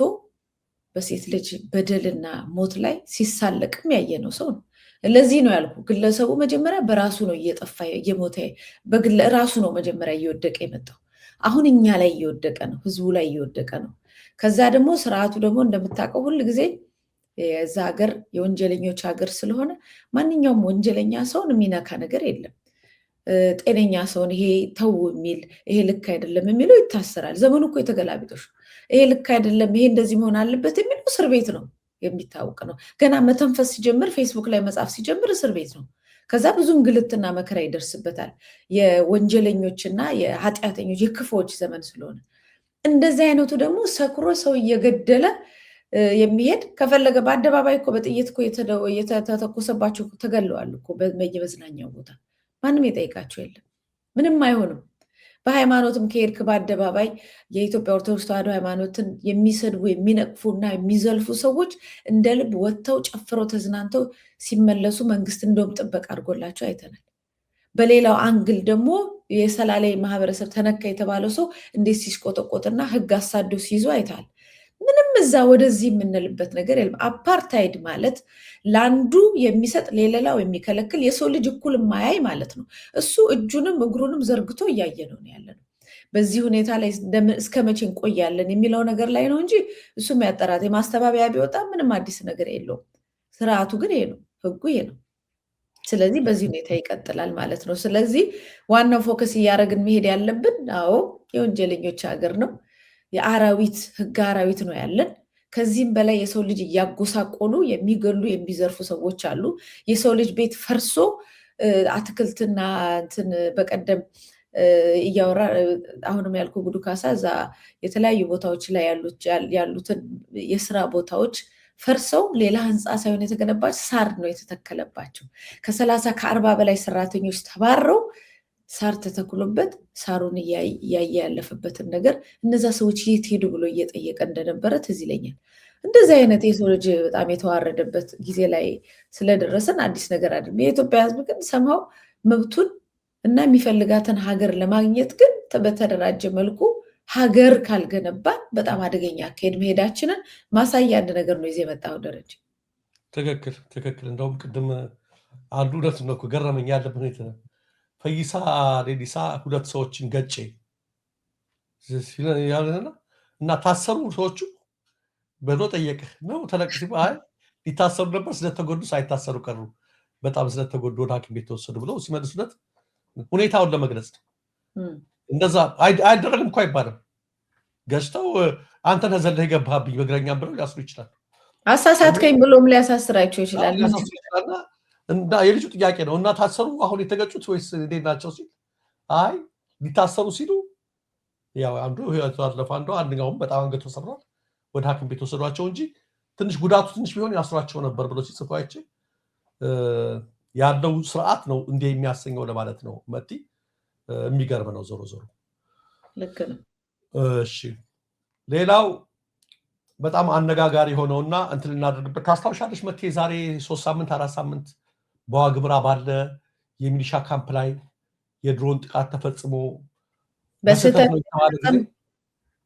በሴት ልጅ በደልና ሞት ላይ ሲሳለቅም ያየነው ሰው ነው። ለዚህ ነው ያልኩ፣ ግለሰቡ መጀመሪያ በራሱ ነው እየጠፋ እየሞተ ራሱ ነው መጀመሪያ እየወደቀ የመጣው። አሁን እኛ ላይ እየወደቀ ነው፣ ህዝቡ ላይ እየወደቀ ነው። ከዛ ደግሞ ስርዓቱ ደግሞ እንደምታውቀው ሁል ጊዜ የዛ ሀገር የወንጀለኞች ሀገር ስለሆነ ማንኛውም ወንጀለኛ ሰውን የሚነካ ነገር የለም። ጤነኛ ሰውን ይሄ ተው የሚል ይሄ ልክ አይደለም የሚለው ይታሰራል። ዘመኑ እኮ የተገላቢጦሽ፣ ይሄ ልክ አይደለም ይሄ እንደዚህ መሆን አለበት የሚለው እስር ቤት ነው፣ የሚታወቅ ነው። ገና መተንፈስ ሲጀምር ፌስቡክ ላይ መጻፍ ሲጀምር እስር ቤት ነው። ከዛ ብዙ እንግልትና መከራ ይደርስበታል። የወንጀለኞችና የኃጢአተኞች የክፉዎች ዘመን ስለሆነ እንደዚህ አይነቱ ደግሞ ሰክሮ ሰው እየገደለ የሚሄድ ከፈለገ በአደባባይ እኮ በጥይት እኮ የተተኮሰባቸው ተገለዋል እኮ በየመዝናኛው ቦታ። ማንም የጠይቃቸው የለም፣ ምንም አይሆንም። በሃይማኖትም ከሄድክ በአደባባይ የኢትዮጵያ ኦርቶዶክስ ተዋሕዶ ሃይማኖትን የሚሰድቡ የሚነቅፉና የሚዘልፉ ሰዎች እንደ ልብ ወጥተው ጨፍረው ተዝናንተው ሲመለሱ መንግስት እንደውም ጥበቃ አድርጎላቸው አይተናል። በሌላው አንግል ደግሞ የሰላሌ ማህበረሰብ ተነካ የተባለው ሰው እንዴት ሲስቆጠቆጥና ህግ አሳዶ ሲይዙ አይተሃል። ምንም እዛ ወደዚህ የምንልበት ነገር የለም። አፓርታይድ ማለት ለአንዱ የሚሰጥ ለሌላው የሚከለክል የሰው ልጅ እኩል ማያይ ማለት ነው። እሱ እጁንም እግሩንም ዘርግቶ እያየ ነው ያለ ነው። በዚህ ሁኔታ ላይ እስከ መቼ እንቆያለን የሚለው ነገር ላይ ነው እንጂ እሱም ያጠራት የማስተባበያ ቢወጣ ምንም አዲስ ነገር የለውም። ስርዓቱ ግን ይሄ ነው፣ ህጉ ይሄ ነው። ስለዚህ በዚህ ሁኔታ ይቀጥላል ማለት ነው። ስለዚህ ዋናው ፎከስ እያደረግን መሄድ ያለብን አዎ የወንጀለኞች ሀገር ነው፣ የአራዊት ህግ አራዊት ነው ያለን። ከዚህም በላይ የሰው ልጅ እያጎሳቆሉ የሚገሉ የሚዘርፉ ሰዎች አሉ። የሰው ልጅ ቤት ፈርሶ አትክልትና እንትን በቀደም እያወራ አሁንም ያልኩ ጉዱ ካሳ እዛ የተለያዩ ቦታዎች ላይ ያሉትን የስራ ቦታዎች ፈርሰው ሌላ ህንፃ ሳይሆን የተገነባች ሳር ነው የተተከለባቸው። ከ30 ከ40 በላይ ሰራተኞች ተባረው ሳር ተተክሎበት ሳሩን እያየ ያለፈበትን ነገር እነዛ ሰዎች የት ሄዱ ብሎ እየጠየቀ እንደነበረ ትዝ ይለኛል። እንደዚህ አይነት የሰው ልጅ በጣም የተዋረደበት ጊዜ ላይ ስለደረሰን አዲስ ነገር አይደለም። የኢትዮጵያ ህዝብ ግን ሰማው መብቱን እና የሚፈልጋትን ሀገር ለማግኘት ግን በተደራጀ መልኩ ሀገር ካልገነባ በጣም አደገኛ አካሄድ መሄዳችንን ማሳያ አንድ ነገር ነው ይዘህ የመጣው ደረጃ። ትክክል። እንደውም ቅድም አንዱ እውነት ነው እኮ ገረመኝ ያለበት ሁኔታ ነው። ፈይሳ ሌሊሳ 2 ሰዎችን ገጨ እና ታሰሩ ሰዎቹ ብሎ ጠየቀ ነው ተለቅሲ አይ ሊታሰሩ ነበር ስለተጎዱ ሳይታሰሩ ቀሩ፣ በጣም ስለተጎዱ ወደ ሐኪም ቤት ተወሰዱ ብለው ሲመልሱለት ሁኔታውን ለመግለጽ ነው። እንደዛ አይደረግም እኮ አይባልም። ገጭተው አንተ ነዘለህ የገባህብኝ በእግረኛም ብለው ሊያስሩ ይችላል። አሳሳትከኝ ብሎም ሊያሳስራቸው ይችላል። እና የልጁ ጥያቄ ነው እና ታሰሩ አሁን የተገጩት ወይስ እንዴት ናቸው ሲል አይ ሊታሰሩ ሲሉ ያው አንዱ ህይወቱ አለፈ፣ አንደኛውም በጣም አንገቱ ተሰብሯል፣ ወደ ሐኪም ቤት ወሰዷቸው እንጂ ትንሽ ጉዳቱ ትንሽ ቢሆን ያስሯቸው ነበር ብሎ ሲጽፉ አይቼ ያለው ስርዓት ነው እንዴ የሚያሰኘው ለማለት ነው። መቲ የሚገርም ነው። ዞሮ ዞሮ ልክ ነው። እሺ ሌላው በጣም አነጋጋሪ ሆነውና እንትን እናደርግበት ታስታውሻለሽ መቲ ዛሬ 3 ሳምንት 4 ሳምንት በዋግምራ ባለ የሚሊሻ ካምፕ ላይ የድሮን ጥቃት ተፈጽሞ በስተት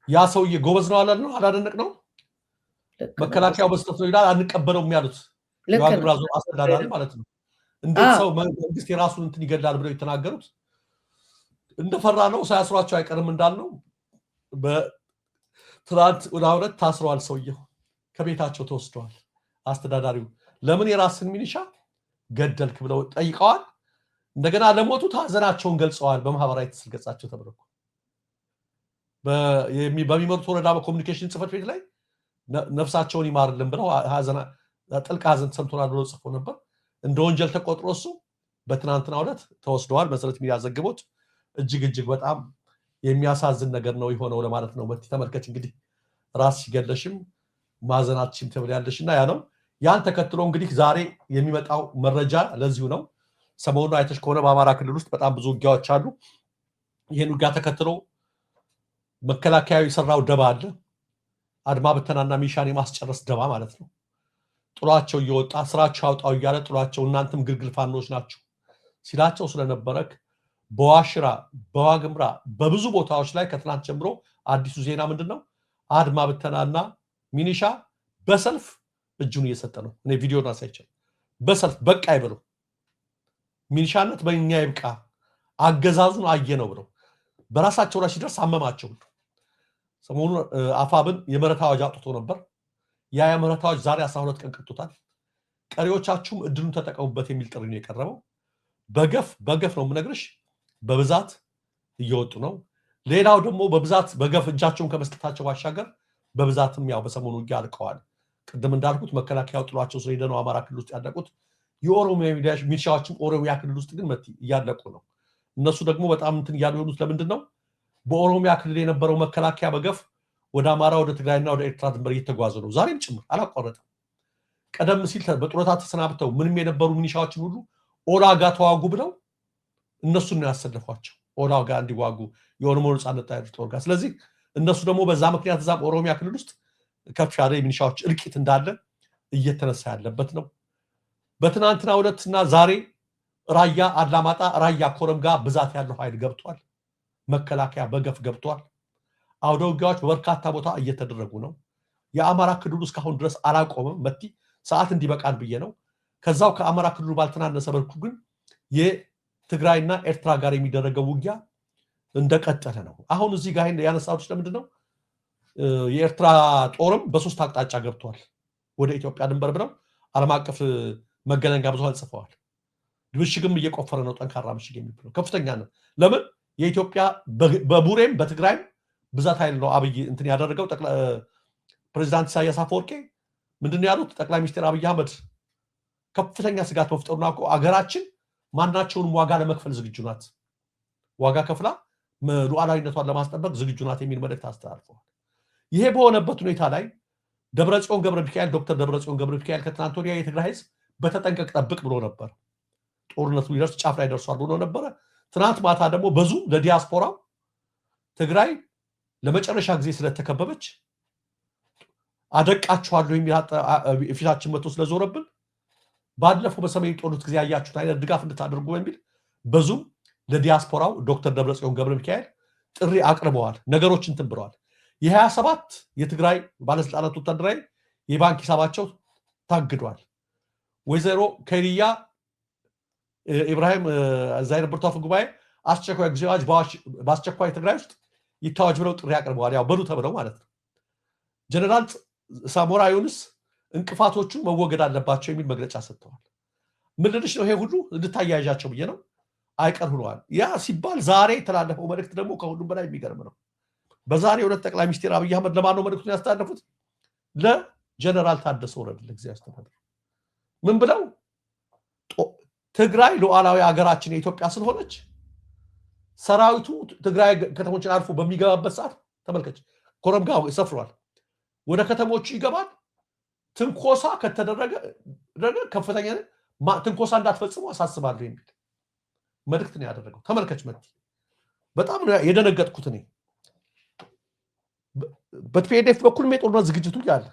ያ ሰውዬ ጎበዝ ነው አላል ነው አላደነቅ ነው መከላከያው በስተት ነው ይላል አንቀበለውም ያሉት የዋግምራ ዞን አስተዳዳሪ ማለት ነው። እንዴት ሰው መንግስት የራሱን እንትን ይገድላል ብለው የተናገሩት እንደፈራ ነው። ሳያስሯቸው አይቀርም እንዳልነው በትናንት ወደ አውረት ታስረዋል። ሰውየው ከቤታቸው ተወስደዋል። አስተዳዳሪው ለምን የራስን ሚሊሻ ገደልክ ብለው ጠይቀዋል። እንደገና ለሞቱት ሀዘናቸውን ገልጸዋል በማህበራዊ ትስስር ገጻቸው ተብለው በሚመሩት ወረዳ በኮሙኒኬሽን ጽህፈት ቤት ላይ ነፍሳቸውን ይማርልን ብለው ጥልቅ ሀዘን ተሰምቶናል ብለው ጽፎ ነበር። እንደ ወንጀል ተቆጥሮ እሱ በትናንትናው ዕለት ተወስደዋል። መሰረት ሚዲያ ዘግቦት እጅግ በጣም የሚያሳዝን ነገር ነው የሆነው ለማለት ነው። መቲ ተመልከች እንግዲህ ራስ ሲገለሽም ማዘናችን ትብላለሽና ያ ነው። ያን ተከትሎ እንግዲህ ዛሬ የሚመጣው መረጃ ለዚሁ ነው። ሰሞኑን አይተሽ ከሆነ በአማራ ክልል ውስጥ በጣም ብዙ ውጊያዎች አሉ። ይህን ውጊያ ተከትሎ መከላከያዊ የሰራው ደባ አለ። አድማ ብተናና ሚሊሻን የማስጨረስ ደባ ማለት ነው። ጥሏቸው እየወጣ ስራቸው አውጣው እያለ ጥሏቸው እናንተም ግልግል ፋኖች ናቸው ሲላቸው ስለነበረክ በዋሽራ በዋግምራ በብዙ ቦታዎች ላይ ከትናንት ጀምሮ አዲሱ ዜና ምንድነው? አድማ ብተናና ሚሊሻ በሰልፍ እጁን እየሰጠ ነው። እኔ ቪዲዮን አሳይቻለሁ። በሰልፍ በቃ አይበሉ ሚሊሻነት በእኛ ይብቃ አገዛዙን አየ ነው ብለው በራሳቸው ላይ ሲደርስ አመማቸው። ሰሞኑን አፋብን የምህረት አዋጅ አውጥቶ ነበር። ያ የምህረት አዋጅ ዛሬ 12 ቀን ቀጥቶታል። ቀሪዎቻችሁም እድሉን ተጠቀሙበት የሚል ጥሪ ነው የቀረበው። በገፍ ነው የምነግርሽ፣ በብዛት እየወጡ ነው። ሌላው ደግሞ በብዛት በገፍ እጃቸውን ከመስጠታቸው ባሻገር በብዛትም ያው በሰሞኑ ውጊያ አልቀዋል። ቅድም እንዳልኩት መከላከያው ጥሏቸው ስለሄደ ነው አማራ ክልል ውስጥ ያለቁት። የኦሮሚያ ሚሊሻዎችም ኦሮሚያ ክልል ውስጥ ግን እያለቁ ነው። እነሱ ደግሞ በጣም እንትን እያሉ የሆኑት ለምንድን ነው? በኦሮሚያ ክልል የነበረው መከላከያ በገፍ ወደ አማራ፣ ወደ ትግራይና ወደ ኤርትራ ድንበር እየተጓዘ ነው። ዛሬም ጭምር አላቋረጠም። ቀደም ሲል በጡረታ ተሰናብተው ምንም የነበሩ ሚሊሻዎችን ሁሉ ኦላ ጋር ተዋጉ ብለው እነሱን ነው ያሰለፏቸው፣ ኦላ ጋር እንዲዋጉ የኦሮሞ ነጻነት ጦር ጋር። ስለዚህ እነሱ ደግሞ በዛ ምክንያት እዛም ኦሮሚያ ክልል ውስጥ ከፍ ያለ የሚሊሻዎች እልቂት እንዳለ እየተነሳ ያለበት ነው። በትናንትና ዕለትና ዛሬ ራያ አላማጣ፣ ራያ ኮረም ጋር ብዛት ያለው ኃይል ገብቷል። መከላከያ በገፍ ገብቷል። አውደ ውጊያዎች በበርካታ ቦታ እየተደረጉ ነው። የአማራ ክልሉ እስካሁን ድረስ አላቆመም። መቲ ሰዓት እንዲበቃን ብዬ ነው። ከዛው ከአማራ ክልሉ ባልተናነሰ መልኩ ግን የትግራይና ኤርትራ ጋር የሚደረገው ውጊያ እንደቀጠለ ነው። አሁን እዚህ ጋር ያነሳሁት ለምንድን ነው? የኤርትራ ጦርም በሶስት አቅጣጫ ገብቷል ወደ ኢትዮጵያ ድንበር ብለው ዓለም አቀፍ መገናኛ ብዙሃን ጽፈዋል። ምሽግም እየቆፈረ ነው፣ ጠንካራ ምሽግ የሚባለው ከፍተኛ ነው። ለምን የኢትዮጵያ በቡሬም በትግራይም ብዛት ኃይል ነው አብይ እንትን ያደረገው። ፕሬዚዳንት ኢሳያስ አፈወርቂ ምንድነው ያሉት? ጠቅላይ ሚኒስትር አብይ አህመድ ከፍተኛ ስጋት መፍጠሩና እኮ አገራችን ማናቸውንም ዋጋ ለመክፈል ዝግጁ ናት፣ ዋጋ ከፍላ ሉዓላዊነቷን ለማስጠበቅ ዝግጁ ናት የሚል መልእክት አስተላልፈዋል። ይሄ በሆነበት ሁኔታ ላይ ዶክተር ደብረጽዮን ገብረ ሚካኤል ከትናንት ወዲያ የትግራይ ህዝብ በተጠንቀቅ ጠብቅ ብሎ ነበር። ጦርነቱ ሊደርስ ጫፍ ላይ ደርሷል ብሎ ነበረ። ትናንት ማታ ደግሞ በዙ ለዲያስፖራው ትግራይ ለመጨረሻ ጊዜ ስለተከበበች አደቃችኋለሁ የሚል ፊታችን መጥቶ ስለዞረብን ባለፈው በሰሜን ጦርነት ጊዜ ያያችሁት አይነት ድጋፍ እንድታደርጉ በሚል በዙም ለዲያስፖራው ዶክተር ደብረጽዮን ገብረ ሚካኤል ጥሪ አቅርበዋል። ነገሮች እንትን ብለዋል። የ27 የትግራይ ባለስልጣናት ወታደራዊ የባንክ ሂሳባቸው ታግዷል። ወይዘሮ ከሪያ ኢብራሂም እዛ የነበሩት አፈ ጉባኤ አስቸኳይ ጊዜ አዋጅ በአስቸኳይ ትግራይ ውስጥ ይታወጅ ብለው ጥሪ አቅርበዋል። ያው በሉ ተብለው ማለት ነው። ጀነራል ሳሞራ ዩኑስ እንቅፋቶቹ መወገድ አለባቸው የሚል መግለጫ ሰጥተዋል። ምን ልልሽ ነው? ይሄ ሁሉ እንድታያያዣቸው ብዬ ነው። አይቀር ሆነዋል። ያ ሲባል ዛሬ የተላለፈው መልእክት ደግሞ ከሁሉም በላይ የሚገርም ነው። በዛሬ ሁለት ጠቅላይ ሚኒስትር አብይ አህመድ ለማን ነው መልእክቱን ያስተላለፉት? ለጀነራል ታደሰ ወረደ ለጊዜያዊ አስተዳደር። ምን ብለው? ትግራይ ሉዓላዊ ሀገራችን የኢትዮጵያ ስለሆነች ሰራዊቱ ትግራይ ከተሞችን አልፎ በሚገባበት ሰዓት ተመልከች፣ ኮረም ጋር ሰፍሯል። ወደ ከተሞቹ ይገባል። ትንኮሳ ከተደረገ ከፍተኛ ትንኮሳ እንዳትፈጽሙ አሳስባለሁ የሚል መልእክት ነው ያደረገው። ተመልከች መቲ፣ በጣም ነው የደነገጥኩት እኔ። በፒኤልኤፍ በኩልም የጦርነት ዝግጅቱ ያለ፣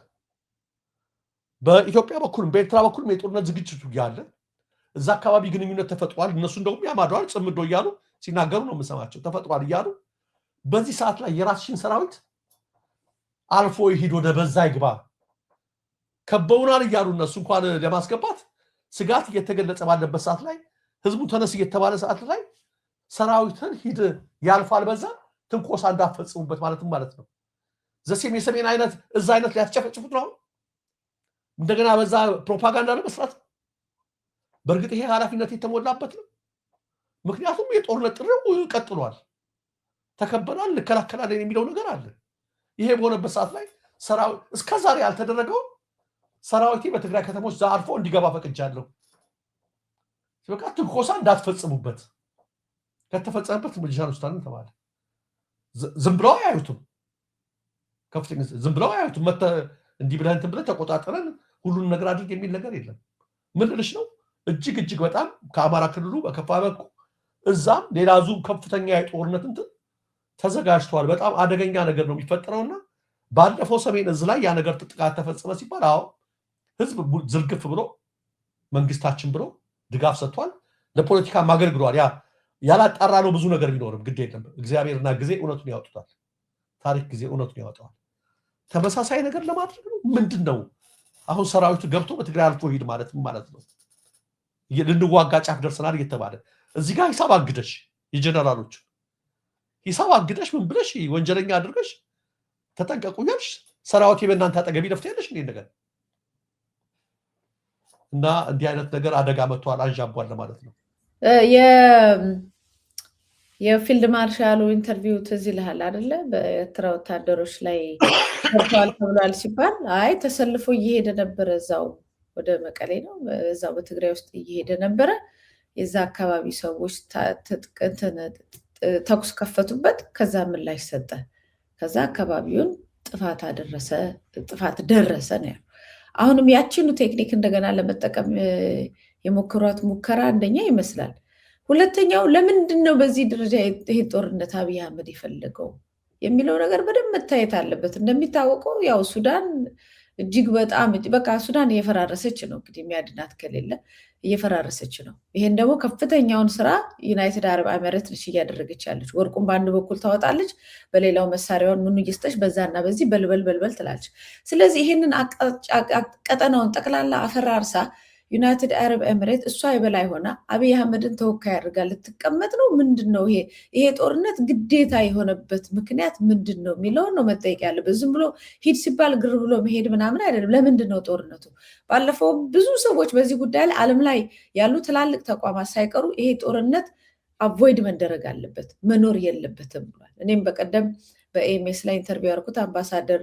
በኢትዮጵያ በኩልም በኤርትራ በኩልም የጦርነት ዝግጅቱ ያለ፣ እዛ አካባቢ ግንኙነት ተፈጥሯል። እነሱ እንደውም ያማደዋል ጽምዶ እያሉ ሲናገሩ ነው የምሰማቸው። ተፈጥሯል እያሉ በዚህ ሰዓት ላይ የራስሽን ሰራዊት አልፎ ይሂድ ወደ በዛ ይግባ ከበውናል እያሉ እነሱ እንኳን ለማስገባት ስጋት እየተገለጸ ባለበት ሰዓት ላይ ህዝቡ ተነስ እየተባለ ሰዓት ላይ ሰራዊትን ሂድ ያልፋል በዛ ትንኮሳ እንዳፈጽሙበት ማለት ነው። ዘሴም የሰሜን አይነት እዛ አይነት ሊያስጨፈጭፉት ነው። እንደገና በዛ ፕሮፓጋንዳ ለመስራት በእርግጥ ይሄ ኃላፊነት የተሞላበት ነው። ምክንያቱም የጦርነት ጥሪው ቀጥሏል። ተከበናል፣ እንከላከላለን የሚለው ነገር አለ። ይሄ በሆነበት ሰዓት ላይ እስከዛሬ ያልተደረገው ሰራዊቴ በትግራይ ከተሞች አልፎ እንዲገባ ፈቅጃለሁ፣ በቃ ትንኮሳ እንዳትፈጽሙበት፣ ከተፈጸመበት ምልጃን ውስጣን ተባለ። ዝም ብለው አያዩትም። ከፍተኛ ዝም ብለው አያዩትም። እንዲህ ብለህ እንትን ብለህ ተቆጣጠረን ሁሉን ነገር አድርግ የሚል ነገር የለም። ምን ልልሽ ነው? እጅግ በጣም ከአማራ ክልሉ በከፋ በኩል እዛም ሌላ ዙር ከፍተኛ የጦርነት እንትን ተዘጋጅቷል። በጣም አደገኛ ነገር ነው የሚፈጠረውና ባለፈው ሰሜን እዝ ላይ ያ ነገር ጥቃት ተፈጸመ ሲባል አዎ ህዝብ ዝርግፍ ብሎ መንግስታችን ብሎ ድጋፍ ሰጥቷል። ለፖለቲካ ማገልግሏል። ያላጣራ ነው ብዙ ነገር ቢኖርም ግድ የለም። እግዚአብሔርና ጊዜ እውነቱን ያወጡታል። ታሪክ ጊዜ እውነቱን ያወጣዋል። ተመሳሳይ ነገር ለማድረግ ነው። ምንድነው አሁን ሰራዊቱ ገብቶ በትግራይ አልፎ ሂድ ማለት ነው? ልንዋጋ ጫፍ ደርሰናል እየተባለ እዚህ ጋር ሂሳብ አግደሽ የጀነራሎች ሂሳብ አግደሽ ምን ብለሽ ወንጀለኛ አድርገሽ ተጠንቀቁ ያልሽ ሰራዊት በእናንተ አጠገብ ይደፍታለሽ እንዴ ነገር እና እንዲህ አይነት ነገር አደጋ መጥቷል አንዣቧል ለማለት ነው። የፊልድ ማርሻሉ ኢንተርቪው ትዝ ይልሃል አይደለ? በኤርትራ ወታደሮች ላይ ተርቷል ተብሏል ሲባል አይ ተሰልፎ እየሄደ ነበር እዛው ወደ መቀሌ ነው እዛው በትግራይ ውስጥ እየሄደ ነበረ። የዛ አካባቢ ሰዎች ተኩስ ከፈቱበት። ከዛ ምላሽ ሰጠ። ከዛ አካባቢውን ጥፋት ደረሰ ነው። አሁንም ያቺኑ ቴክኒክ እንደገና ለመጠቀም የሞከሯት ሙከራ አንደኛ ይመስላል። ሁለተኛው ለምንድን ነው በዚህ ደረጃ ይሄ ጦርነት አብይ አህመድ የፈለገው የሚለው ነገር በደንብ መታየት አለበት። እንደሚታወቀው ያው ሱዳን እጅግ በጣም በቃ ሱዳን እየፈራረሰች ነው። እንግዲህ የሚያድናት ከሌለ እየፈራረሰች ነው። ይሄን ደግሞ ከፍተኛውን ስራ ዩናይትድ አረብ ኤሚሬት ነች እያደረገች ያለች። ወርቁን በአንድ በኩል ታወጣለች፣ በሌላው መሳሪያውን ምኑ እየስጠች በዛና በዚህ በልበል ትላለች። ስለዚህ ይሄንን ቀጠናውን ጠቅላላ አፈራርሳ ዩናይትድ አረብ ኤሚሬት እሷ የበላይ ሆና አብይ አህመድን ተወካይ አድርጋ ልትቀመጥ ነው። ምንድን ነው ይሄ ጦርነት ግዴታ የሆነበት ምክንያት ምንድን ነው የሚለውን ነው መጠየቅ ያለበት። ዝም ብሎ ሂድ ሲባል ግር ብሎ መሄድ ምናምን አይደለም። ለምንድን ነው ጦርነቱ? ባለፈው ብዙ ሰዎች በዚህ ጉዳይ ላይ ዓለም ላይ ያሉ ትላልቅ ተቋማት ሳይቀሩ ይሄ ጦርነት አቮይድ መደረግ አለበት መኖር የለበትም ብሏል። እኔም በቀደም በኤምኤስ ላይ ኢንተርቪው ያደረኩት አምባሳደር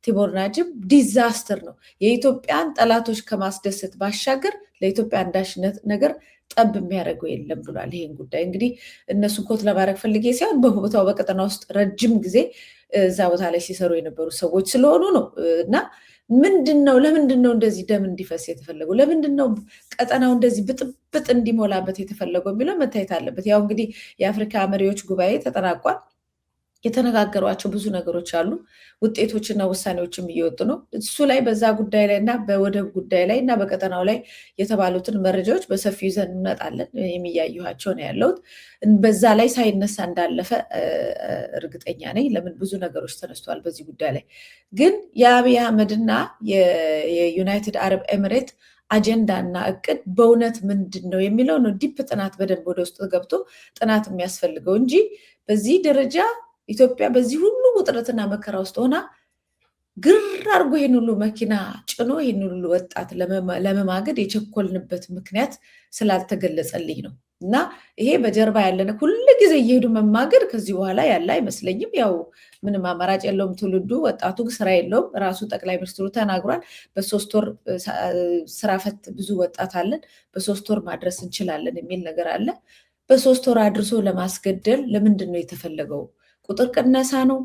ቲቦር ናጅብ ዲዛስተር ነው የኢትዮጵያን ጠላቶች ከማስደሰት ባሻገር ለኢትዮጵያ አንዳችነት ነገር ጠብ የሚያደርገው የለም ብሏል። ይሄን ጉዳይ እንግዲህ እነሱን ኮት ለማድረግ ፈልጌ ሳይሆን በቦታው በቀጠና ውስጥ ረጅም ጊዜ እዛ ቦታ ላይ ሲሰሩ የነበሩ ሰዎች ስለሆኑ ነው። እና ለምንድን ነው እንደዚህ ደም እንዲፈስ የተፈለገው? ለምንድን ነው ቀጠናው እንደዚህ ብጥብጥ እንዲሞላበት የተፈለገው የሚለው መታየት አለበት። ያው እንግዲህ የአፍሪካ መሪዎች ጉባኤ ተጠናቋል። የተነጋገሯቸው ብዙ ነገሮች አሉ። ውጤቶችና ውሳኔዎችም እየወጡ ነው። እሱ ላይ በዛ ጉዳይ ላይ እና በወደብ ጉዳይ ላይ እና በቀጠናው ላይ የተባሉትን መረጃዎች በሰፊው ይዘን እንመጣለን። የሚያዩቸው ነው ያለሁት። በዛ ላይ ሳይነሳ እንዳለፈ እርግጠኛ ነኝ። ለምን ብዙ ነገሮች ተነስተዋል በዚህ ጉዳይ ላይ። ግን የአብይ አህመድና የዩናይትድ አረብ ኤሚሬት አጀንዳ እና እቅድ በእውነት ምንድን ነው የሚለው ነው ዲፕ ጥናት በደንብ ወደ ውስጥ ገብቶ ጥናት የሚያስፈልገው እንጂ በዚህ ደረጃ ኢትዮጵያ በዚህ ሁሉ ውጥረትና መከራ ውስጥ ሆና ግር አድርጎ ይህን ሁሉ መኪና ጭኖ ይህን ሁሉ ወጣት ለመማገድ የቸኮልንበት ምክንያት ስላልተገለጸልኝ ነው። እና ይሄ በጀርባ ያለን ሁሉ ጊዜ እየሄዱ መማገድ ከዚህ በኋላ ያለ አይመስለኝም። ያው ምንም አማራጭ የለውም። ትውልዱ ወጣቱ ስራ የለውም። ራሱ ጠቅላይ ሚኒስትሩ ተናግሯል። በ3 ወር ስራ ፈት ብዙ ወጣት አለን፣ በ3 ወር ማድረስ እንችላለን የሚል ነገር አለ። በ3 ወር አድርሶ ለማስገደል ለምንድን ነው የተፈለገው? ቁጥር ቅነሳ ነው?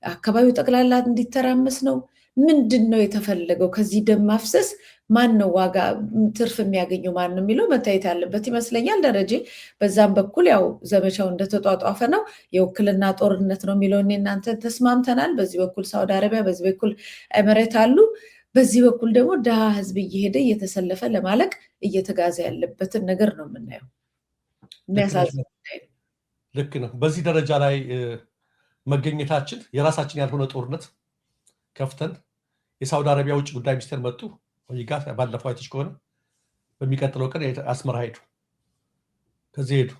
አካባቢው ጠቅላላ እንዲተራመስ ነው? ምንድን ነው የተፈለገው? ከዚህ ደም ማፍሰስ ማን ነው ዋጋ ትርፍ የሚያገኘው ማን ነው የሚለው መታየት ያለበት ይመስለኛል። ደረጀ በዛም በኩል ያው ዘመቻው እንደተጧጧፈ ነው። የውክልና ጦርነት ነው የሚለው እናንተ ተስማምተናል። በዚህ በኩል ሳውዲ አረቢያ፣ በዚህ በኩል ኤሚሬት አሉ። በዚህ በኩል ደግሞ ድሃ ህዝብ እየሄደ እየተሰለፈ ለማለቅ እየተጋዘ ያለበትን ነገር ነው የምናየው። የሚያሳዝን ጉዳይ ነው። ልክ ነው። በዚህ ደረጃ ላይ መገኘታችን የራሳችን ያልሆነ ጦርነት ከፍተን የሳውዲ አረቢያ ውጭ ጉዳይ ሚኒስቴር መጡ ወይጋ ባለፈው አይተሽ ከሆነ በሚቀጥለው ቀን አስመራ ሄዱ። ከዚህ ሄዱ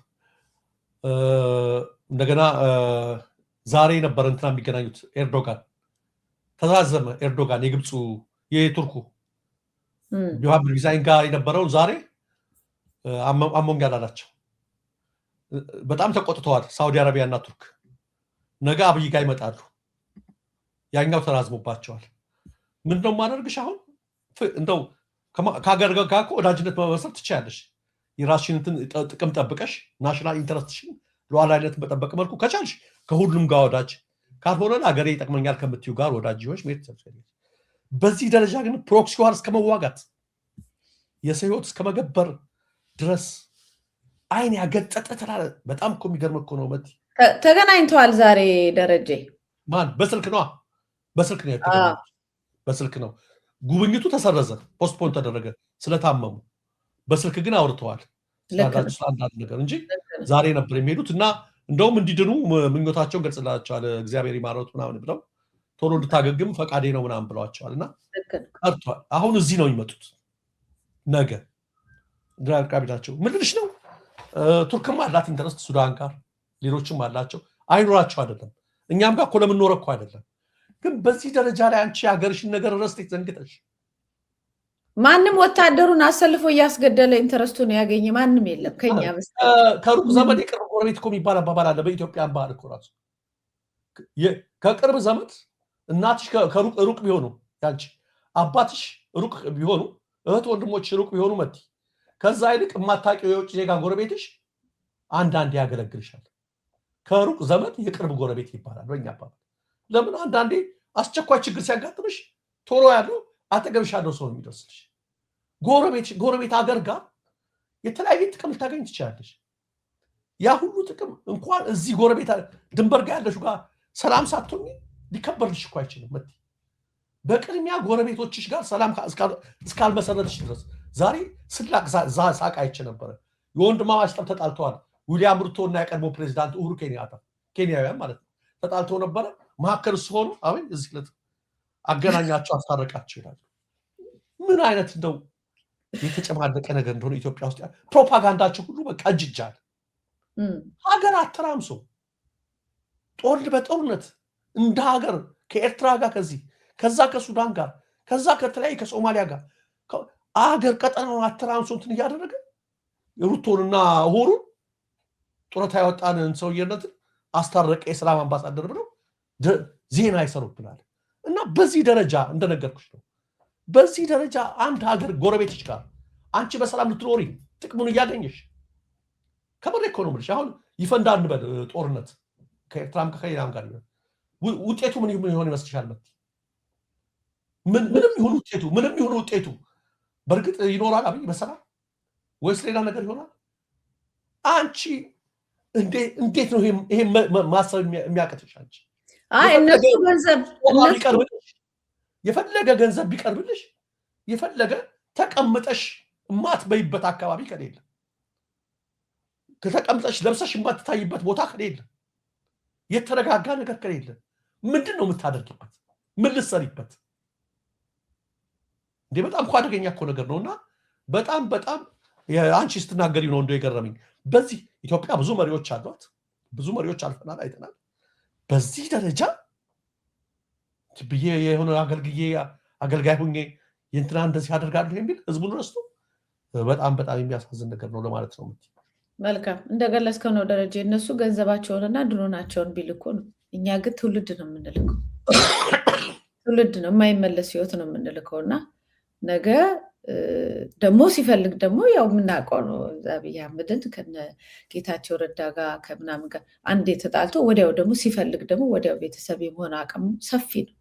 እንደገና ዛሬ ነበር እንትና የሚገናኙት ኤርዶጋን ተዛዘመ። ኤርዶጋን የግብፁ የቱርኩ ዮሐንስ ቢዛይን ጋር የነበረው ዛሬ አሞኛል አላቸው። በጣም ተቆጥተዋል ሳውዲ አረቢያ እና ቱርክ። ነገ አብይ ጋር ይመጣሉ። ያኛው ተራዝሞባቸዋል። ምንድነው ማደርግሽ አሁን እንደው ከሀገር ጋር እኮ ወዳጅነት መመስረት ትችያለሽ። የራስሽን ጥቅም ጠብቀሽ ናሽናል ኢንተረስትሽን ሉዓላዊነትን በጠበቀ መልኩ ከቻልሽ ከሁሉም ጋር ወዳጅ፣ ካልሆነ ለሀገሬ ይጠቅመኛል ከምትዩ ጋር ወዳጅ ሆነሽ መሄድ ትችያለሽ። በዚህ ደረጃ ግን ፕሮክሲ ዋር እስከ መዋጋት የሰው ሕይወት እስከ መገበር ድረስ አይን ያገጠጠ ተላለ። በጣም እኮ የሚገርም እኮ ነው። መት ተገናኝተዋል ዛሬ ደረጀ። ማን? በስልክ ነው የተገናኙት። በስልክ ነው። ጉብኝቱ ተሰረዘ፣ ፖስትፖን ተደረገ ስለታመሙ። በስልክ ግን አውርተዋል አንዳንድ ነገር እንጂ ዛሬ ነበር የሚሄዱት እና እንደውም እንዲድኑ ምኞታቸውን ገልጽላቸዋል። እግዚአብሔር ይማረቱ ምናምን ብለው ቶሎ እንድታገግም ፈቃዴ ነው ምናምን ብለዋቸዋል እና ቀርቷል። አሁን እዚህ ነው የሚመጡት። ነገ ድራቃቢ ናቸው። ምን ልልሽ ነው ቱርክም አላት ኢንተረስት ሱዳን ጋር፣ ሌሎችም አላቸው። አይኖራቸው አይደለም እኛም ጋር እኮ ለምን ኖረኩ አይደለም ግን በዚህ ደረጃ ላይ አንቺ ሀገርሽን ነገር ረስተሽ ዘንግተሽ ማንም ወታደሩን አሰልፎ ያስገደለ ኢንተረስቱን ያገኘ ማንም የለም ከኛ ከሩቅ ዘመድ የቅርብ ጎረቤት እኮ የሚባል አባባል አለ በኢትዮጵያ ባህል እኮ ራሱ ከቅርብ ዘመድ እናትሽ ከሩቅ ቢሆኑ ያንቺ አባትሽ ሩቅ ቢሆኑ እህት ወንድሞች ሩቅ ቢሆኑ መቲ ከዛ ይልቅ የማታውቂው የውጭ ዜጋ ጎረቤትሽ አንዳንዴ ያገለግልሻል ከሩቅ ዘመድ የቅርብ ጎረቤት ይባላል በእኛ አባባል ለምን አንዳንዴ አስቸኳይ ችግር ሲያጋጥምሽ ቶሎ ያለው አጠገብሽ ያለው ሰው የሚደርስልሽ ጎረቤት ሀገር ጋር የተለያየ ጥቅም ልታገኝ ትችላለሽ ያ ሁሉ ጥቅም እንኳን እዚህ ጎረቤት ድንበር ጋር ያለሽ ጋር ሰላም ሳትሆኚ ሊከበርልሽ እኮ አይችልም መቲ በቅድሚያ ጎረቤቶችሽ ጋር ሰላም እስካልመሰረትሽ ድረስ ዛሬ ስላቅ ሳቅ አይቼ ነበር የወንድማማች ጠብ ተጣልተዋል ዊሊያም ሩቶ እና የቀድሞ ፕሬዝዳንት ኡሁሩ ኬንያታ ኬንያውያን ማለት ነው ተጣልተው ነበር መሐከል ሲሆኑ አሁን እዚህ ዕለት አገናኛቸው አስታረቃቸው ይላል ምን አይነት እንደው የተጨማደቀ ነገር እንደሆነ ኢትዮጵያ ውስጥ ፕሮፓጋንዳቸው ሁሉ በቃ እጅጃል ሀገር አተራምሶ በጦርነት እንደ ሀገር ከኤርትራ ጋር ከዛ ከሱዳን ጋር ከዛ ከተለያየ ከሶማሊያ ጋር አገር ቀጠናውን አተራምሶ እንትን እያደረገ ሩቶንና ኡሁሩን ጡረታ ያወጣንን ሰውየነትን አስታረቀ የሰላም አምባሳደር ብለው ዜና ይሰሩብናል እና በዚህ ደረጃ እንደነገርኩሽ ነው በዚህ ደረጃ አንድ ሀገር ጎረቤትሽ ጋር አንቺ በሰላም ልትኖሪ ጥቅሙን እያገኘሽ ከበረ ኢኮኖሚሽ አሁን ይፈንዳ እንበል ጦርነት ከኤርትራም ከኬንያም ጋር ውጤቱ ምን ይሆን ይመስልሻል መት ምንም ይሁን ውጤቱ በርግጥ ይኖራል አብይ በሰላም ወይስ ሌላ ነገር ይሆናል አንቺ እንዴት ነው ይሄ ማሰብ የሚያቀትሽ አንቺ እነሱ ገንዘብ የፈለገ ገንዘብ ቢቀርብልሽ የፈለገ ተቀምጠሽ ማትበይበት አካባቢ ከሌለ ከተቀምጠሽ ለብሰሽ ማትታይበት ቦታ ከሌለ የተረጋጋ ነገር ከሌለ ምንድነው የምታደርጊበት ምን ልትሰሪበት እንዴ በጣም አደገኛ እኮ ነገር ነውና በጣም አንቺ ስትናገሪ ነው እንደው የገረመኝ በዚህ ኢትዮጵያ ብዙ መሪዎች አሏት ብዙ መሪዎች አልፈናል አይተናል በዚህ ደረጃ ትብዬ የሆነ አገልጋይ ሆኜ የእንትና እንደዚህ ያደርጋሉ የሚል ህዝቡን ረስቶ በጣም የሚያሳዝን ነገር ነው ለማለት ነው መልካም እንደገለጽከው ነው ደረጃ እነሱ ገንዘባቸውንና ድሮናቸውን ቢልኩ ነው እኛ ግን ትውልድ ነው የምንልከው ትውልድ ነው የማይመለስ ህይወት ነው የምንልከውና ነገ ደግሞ ሲፈልግ ደግሞ ያው የምናውቀው ነው አብይ አህመድን ከነ ጌታቸው ረዳ ጋር ከምናምን ጋር አንዴ ተጣልቶ ወዲያው ደግሞ ሲፈልግ ደግሞ ወዲያው ቤተሰብ የመሆን አቅም ሰፊ ነው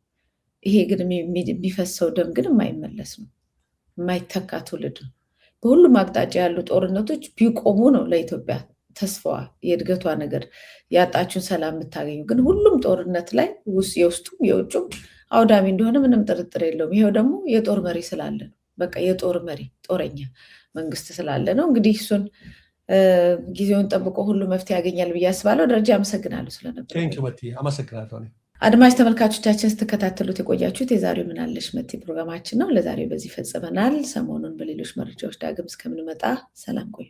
ይሄ ግን የሚፈሰው ደም ግን የማይመለስ ነው የማይተካ ትውልድ ነው በሁሉም አቅጣጫ ያሉ ጦርነቶች ቢቆሙ ነው ለኢትዮጵያ ተስፋዋ የእድገቷ ነገር ያጣችውን ሰላም የምታገኙ ግን ሁሉም ጦርነት ላይ የውስጡም የውጭም አውዳሚ እንደሆነ ምንም ጥርጥር የለውም ይሄው ደግሞ የጦር መሪ ስላለ ነው በቃ የጦር መሪ ጦረኛ መንግስት ስላለ ነው እንግዲህ እሱን ጊዜውን ጠብቆ ሁሉ መፍትሄ ያገኛል ብዬ አስባለሁ ደረጃ አመሰግናለሁ ስለነበር አመሰግናለሁ አድማጭ ተመልካቾቻችን ስትከታተሉት የቆያችሁት የዛሬው ምን አለሽ መቲ ፕሮግራማችን ነው ለዛሬው በዚህ ፈጽመናል ሰሞኑን በሌሎች መረጃዎች ዳግም እስከምንመጣ ሰላም ቆዩ